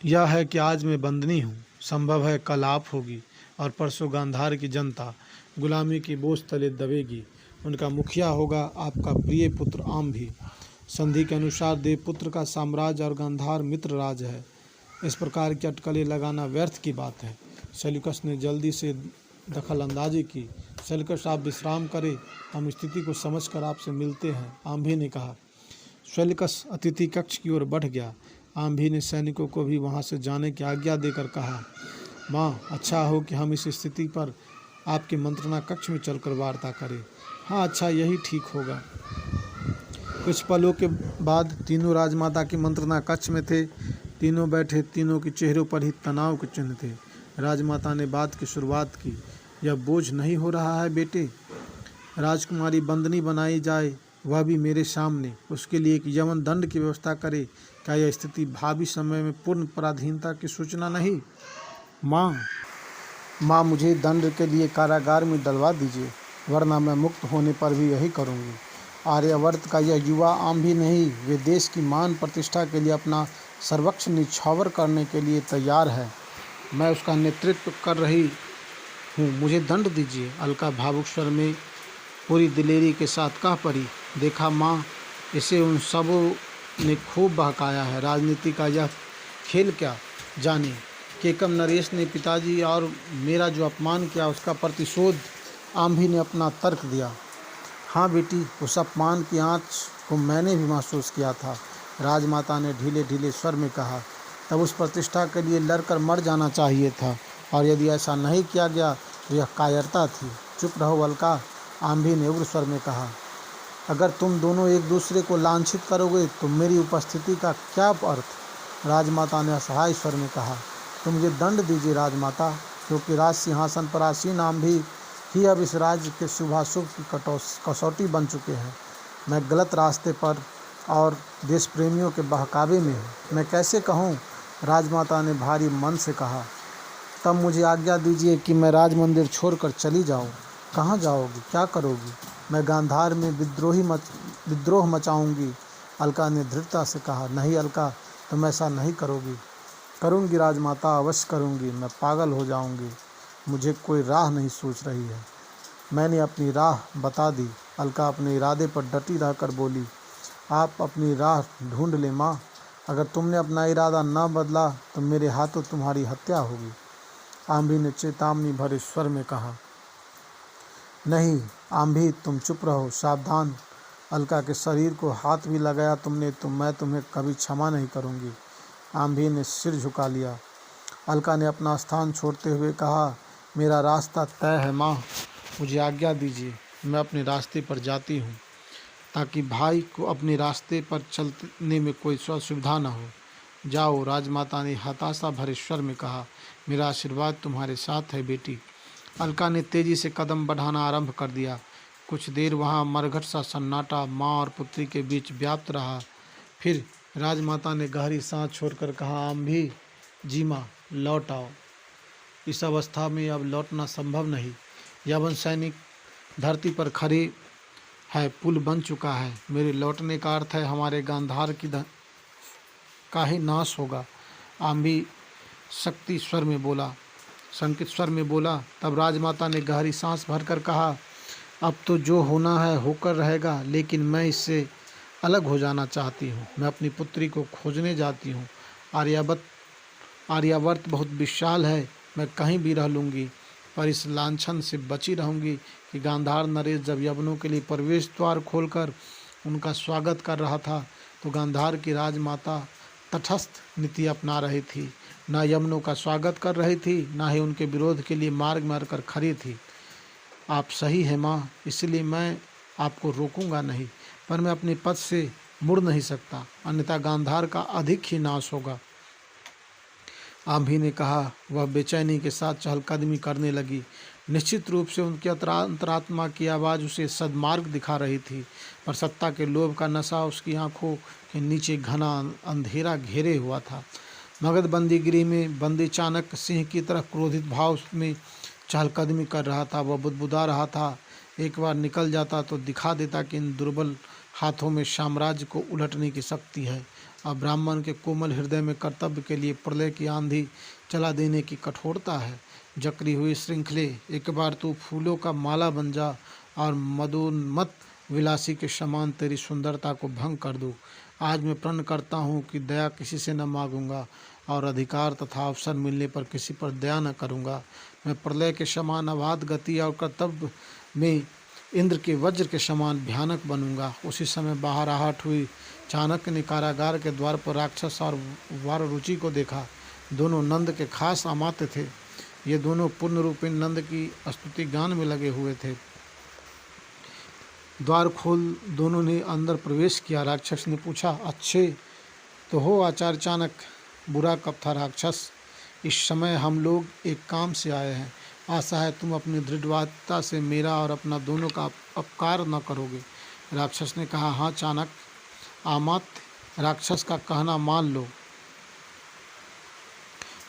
यह है कि आज मैं बंदनी हूँ। संभव है कल आप होगी और परसों गांधार की जनता गुलामी की बोझ तले दबेगी। उनका मुखिया होगा आपका प्रिय पुत्र आंभी। संधि के अनुसार देवपुत्र का साम्राज्य और गांधार मित्र राज है। इस प्रकार की अटकलें लगाना व्यर्थ की बात है। सेल्यूकस ने जल्दी से दखल अंदाजी की। सेल्यूकस, आप विश्राम करें, हम स्थिति को समझकर आपसे मिलते हैं, आंभी ने कहा। सेल्यूकस अतिथि कक्ष की ओर बढ़ गया। आंभी ने सैनिकों को भी वहां से जाने की आज्ञा देकर कहा, माँ, अच्छा हो कि हम इस स्थिति पर आपके मंत्रणा कक्ष में चलकर वार्ता करें। हाँ अच्छा, यही ठीक होगा। कुछ पलों के बाद तीनों राजमाता की मंत्रणा कक्ष में थे। तीनों बैठे, तीनों के चेहरों पर ही तनाव के चिन्ह थे। राजमाता ने बात की शुरुआत की। यह बोझ नहीं हो रहा है बेटे? राजकुमारी बंदनी बनाई जाए, वह भी मेरे सामने, उसके लिए एक यमन दंड की व्यवस्था करे। क्या यह स्थिति भावी समय में पूर्ण पराधीनता की सूचना नहीं? माँ, मुझे दंड के लिए कारागार में डलवा दीजिए, वरना मैं मुक्त होने पर भी यही करूँगी। आर्यावर्त का यह युवा आम भी नहीं, वे देश की मान प्रतिष्ठा के लिए अपना सर्वस्व निछावर करने के लिए तैयार है। मैं उसका नेतृत्व कर रही हूँ, मुझे दंड दीजिए। अलका भावुक स्वर में पूरी दिलेरी के साथ कह पड़ी। देखा माँ, इसे उन सबों ने खूब बहकाया है। राजनीति का यह खेल क्या जाने। केकम नरेश ने पिताजी और मेरा जो अपमान किया, उसका प्रतिशोध आम्भी ने अपना तर्क दिया। हाँ बेटी, उस अपमान की आँच को मैंने भी महसूस किया था, राजमाता ने ढीले ढीले स्वर में कहा। तब उस प्रतिष्ठा के लिए लड़कर मर जाना चाहिए था, और यदि ऐसा नहीं किया गया तो यह कायरता थी। चुप रहो अलका, आम्भी ने उग्र स्वर में कहा। अगर तुम दोनों एक दूसरे को लांछित करोगे तो मेरी उपस्थिति का क्या अर्थ? राजमाता ने असहाय स्वर में कहा। तो मुझे दंड दीजिए राजमाता, क्योंकि राज सिंहासन पर आसीन आम्भी ही अब इस राज्य के शुभाशुभ की कसौटी बन चुके हैं। मैं गलत रास्ते पर और देश प्रेमियों के बहकावे में हूँ। मैं कैसे कहूँ? राजमाता ने भारी मन से कहा। तब मुझे आज्ञा दीजिए कि मैं राजमंदिर छोड़कर चली जाऊँ। कहाँ जाओगी? क्या करोगी? मैं गांधार में विद्रोह मचाऊंगी, अलका ने दृढ़ता से कहा। नहीं अलका, तुम ऐसा नहीं करोगी। करूंगी राजमाता, अवश्य करूंगी। मैं पागल हो जाऊंगी, मुझे कोई राह नहीं सूझ रही है। मैंने अपनी राह बता दी, अलका अपने इरादे पर डटी रहकर बोली। आप अपनी राह ढूंढ ले माँ, अगर तुमने अपना इरादा न बदला तो मेरे हाथों तुम्हारी हत्या होगी, आम्भी ने चेतावनी भरे स्वर में कहा। नहीं आम्भी, तुम चुप रहो, सावधान। अलका के शरीर को हाथ भी लगाया तुमने तो मैं तुम्हें कभी क्षमा नहीं करूंगी। आम्भी ने सिर झुका लिया। अलका ने अपना स्थान छोड़ते हुए कहा, मेरा रास्ता तय है माँ, मुझे आज्ञा दीजिए, मैं अपने रास्ते पर जाती हूँ, ताकि भाई को अपने रास्ते पर चलने में कोई असुविधा न हो। जाओ, राजमाता ने हताशा भरे स्वर में कहा। मेरा आशीर्वाद तुम्हारे साथ है बेटी। अलका ने तेजी से कदम बढ़ाना आरंभ कर दिया। कुछ देर वहाँ मरघट सा सन्नाटा माँ और पुत्री के बीच व्याप्त रहा। फिर राजमाता ने गहरी सांस छोड़कर कहा, आम्भी जी माँ, लौट आओ। इस अवस्था में अब लौटना संभव नहीं। यवन सैनिक धरती पर खड़े है, पुल बन चुका है। मेरे लौटने का अर्थ है हमारे गांधार का ही नाश होगा। आम्भी शक्ति स्वर में बोला, संकित स्वर में बोला। तब राजमाता ने गहरी सांस भरकर कहा, अब तो जो होना है होकर रहेगा, लेकिन मैं इससे अलग हो जाना चाहती हूँ। मैं अपनी पुत्री को खोजने जाती हूँ। आर्यावर्त बहुत विशाल है, मैं कहीं भी रह लूँगी, पर इस लांछन से बची रहूँगी कि गांधार नरेश जब यवनों के लिए प्रवेश द्वार खोलकर उनका स्वागत कर रहा था तो गांधार की राजमाता तटस्थ नीति अपना रही थी, न यवनों का स्वागत कर रही थी, न ही उनके विरोध के लिए मार्ग मार कर खड़ी थी। आप सही है माँ, इसलिए मैं आपको रोकूंगा नहीं, पर मैं अपने पद से मुड़ नहीं सकता, अन्यथा गांधार का अधिक ही नाश होगा। आम्भी ने कहा। वह बेचैनी के साथ चहलकदमी करने लगी। निश्चित रूप से उनकी अंतरात्मा की आवाज़ उसे सद्मार्ग दिखा रही थी, पर सत्ता के लोभ का नशा उसकी आंखों के नीचे घना अंधेरा घेरे हुआ था। मगध बंदी गृह में बंदी चाणक्य सिंह की तरह क्रोधित भाव में चहलकदमी कर रहा था। वह बुदबुदा रहा था, एक बार निकल जाता तो दिखा देता कि इन दुर्बल हाथों में साम्राज्य को उलटने की शक्ति है। अब ब्राह्मण के कोमल हृदय में कर्तव्य के लिए प्रलय की आंधी चला देने की कठोरता है। जकड़ी हुई श्रृंखले, एक बार तू फूलों का माला बन जा और मदोन्मत्त विलासी के समान तेरी सुंदरता को भंग कर दूँ। आज मैं प्रण करता हूँ कि दया किसी से न मांगूंगा और अधिकार तथा अवसर मिलने पर किसी पर दया न करूँगा। मैं प्रलय के समान अबाध गति और कर्तव्य में इंद्र के वज्र के समान भयानक बनूंगा। उसी समय बाहर आहट हुई। चाणक्य ने कारागार के द्वार पर राक्षस और वाररुचि को देखा। दोनों नंद के खास अमात्य थे। ये दोनों पूर्ण रूपेण नंद की स्तुति गान में लगे हुए थे। द्वार खोल दोनों ने अंदर प्रवेश किया। राक्षस ने पूछा, अच्छे तो हो आचार्य चाणक्य? बुरा कब था राक्षस? इस समय हम लोग एक काम से आए हैं। आशा है तुम अपनी दृढ़वादिता से मेरा और अपना दोनों का अपकार न करोगे। राक्षस ने कहा, हाँ चाणक्य, अमात्य राक्षस का कहना मान लो।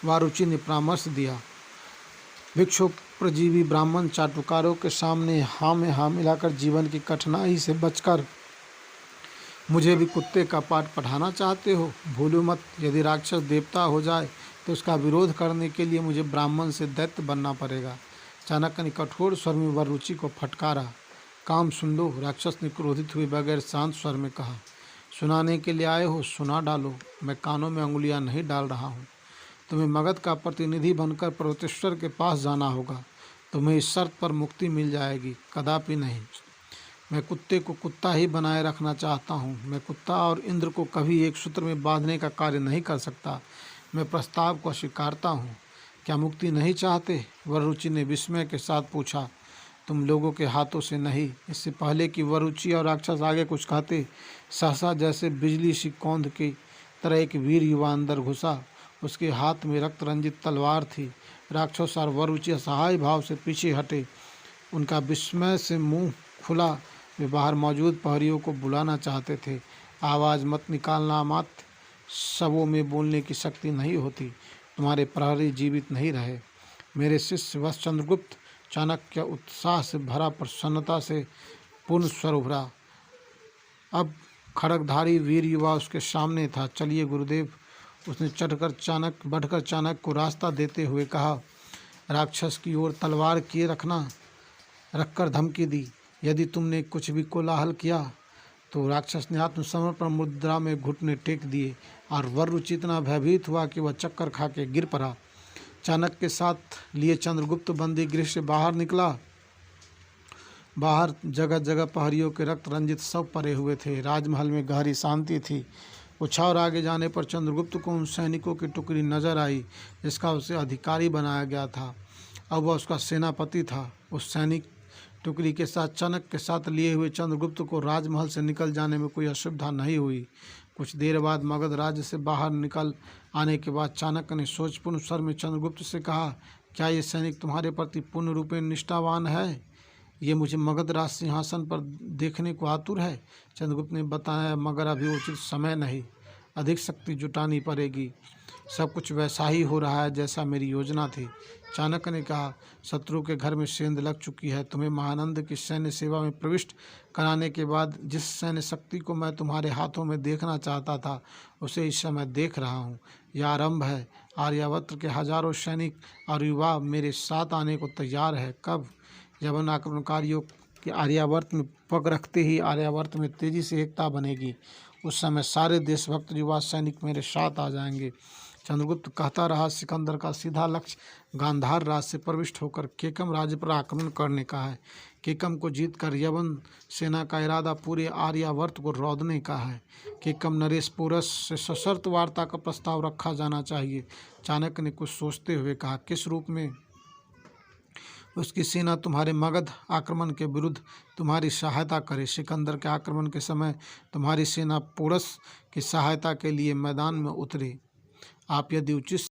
वारुचि ने परामर्श दिया, भिक्षु प्रजीवी ब्राह्मण चाटुकारों के सामने हाँ में हाँ मिलाकर जीवन की कठिनाई से बचकर मुझे भी कुत्ते का पाठ पढ़ाना चाहते हो? भूलो मत, यदि राक्षस देवता हो जाए तो उसका विरोध करने के लिए मुझे ब्राह्मण से दैत्य बनना पड़ेगा। चाणक्य ने कठोर स्वर में वारुचि को फटकारा। काम सुन लो, राक्षस ने क्रोधित हुए बगैर शांत स्वर में कहा। सुनाने के लिए आए हो, सुना डालो। मैं कानों में अंगुलियां नहीं डाल रहा हूँ। तुम्हें मगध का प्रतिनिधि बनकर पर्वतेश्वर के पास जाना होगा। तुम्हें इस शर्त पर मुक्ति मिल जाएगी, कदापि नहीं। मैं कुत्ते को कुत्ता ही बनाए रखना चाहता हूँ। मैं कुत्ता और इंद्र को कभी एक सूत्र में बांधने का कार्य नहीं कर सकता। मैं प्रस्ताव को स्वीकारता हूँ। क्या मुक्ति नहीं चाहते? वारुचि ने विस्मय के साथ पूछा। तुम लोगों के हाथों से नहीं। इससे पहले कि वारुचि और राक्षस आगे कुछ कहते, सहसा जैसे बिजली सी कौंध की तरह एक वीर युवा अंदर घुसा। उसके हाथ में रक्त रंजित तलवार थी। राक्षस और वारुचि असहाय भाव से पीछे हटे। उनका विस्मय से मुंह खुला। वे बाहर मौजूद प्रहरियों को बुलाना चाहते थे। आवाज़ मत निकालना मात्र, सबों में बोलने की शक्ति नहीं होती। तुम्हारे प्रहरी जीवित नहीं रहे। मेरे शिष्य वत्स चंद्रगुप्त। चाणक्य उत्साह से भरा प्रसन्नता से पूर्ण स्वर उभरा। अब खड्गधारी वीर युवा उसके सामने था। चलिए गुरुदेव, उसने बढ़कर चाणक्य को रास्ता देते हुए कहा। राक्षस की ओर तलवार किए रखकर धमकी दी, यदि तुमने कुछ भी कोलाहल किया तो। राक्षस ने आत्मसमर्पण मुद्रा में घुटने टेक दिए और वारुचि इतना भयभीत हुआ कि वह चक्कर खा के गिर पड़ा। चाणक्य के साथ लिए चंद्रगुप्त बंदी गृह से बाहर निकला। बाहर जगह जगह प्रहरियों के रक्त रंजित शव पड़े हुए थे। राजमहल में गहरी शांति थी। कुछ और आगे जाने पर चंद्रगुप्त को उन सैनिकों की टुकड़ी नजर आई जिसका उसे अधिकारी बनाया गया था। अब वह उसका सेनापति था। उस सैनिक टुकड़ी के साथ चाणक्य के साथ लिए हुए चंद्रगुप्त को राजमहल से निकल जाने में कोई असुविधा नहीं हुई। कुछ देर बाद मगध राज्य से बाहर निकल आने के बाद चाणक्य ने सोचपूर्ण स्वर में चंद्रगुप्त से कहा, क्या ये सैनिक तुम्हारे प्रति पूर्ण रूपेण निष्ठावान है? ये मुझे मगध राज सिंहासन पर देखने को आतुर है। चंद्रगुप्त ने बताया, मगर अभी उचित समय नहीं, अधिक शक्ति जुटानी पड़ेगी। सब कुछ वैसा ही हो रहा है जैसा मेरी योजना थी। चाणक्य ने कहा, शत्रु के घर में सेंध लग चुकी है। तुम्हें महानंद की सैन्य सेवा में प्रविष्ट कराने के बाद जिस सैन्य शक्ति को मैं तुम्हारे हाथों में देखना चाहता था उसे इस समय देख रहा हूँ। यह आरंभ है। आर्यावर्त के हजारों सैनिक और युवा मेरे साथ आने को तैयार है। कब? जब उन आक्रमणकारियों के आर्यावर्त में पग रखते ही आर्यावर्त में तेजी से एकता बनेगी। उस समय सारे देशभक्त युवा सैनिक मेरे साथ आ जाएंगे। चंद्रगुप्त कहता रहा, सिकंदर का सीधा लक्ष्य गांधार राज से प्रविष्ट होकर केकम राज्य पर आक्रमण करने का है। केकम को जीतकर यवन सेना का इरादा पूरे आर्यावर्त को रौंदने का है। केकम नरेश पोरस से सशर्त वार्ता का प्रस्ताव रखा जाना चाहिए। चाणक्य ने कुछ सोचते हुए कहा, किस रूप में उसकी सेना तुम्हारे मगध आक्रमण के विरुद्ध तुम्हारी सहायता करे? सिकंदर के आक्रमण के समय तुम्हारी सेना पोरस की सहायता के लिए मैदान में उतरे। आप यदि उचित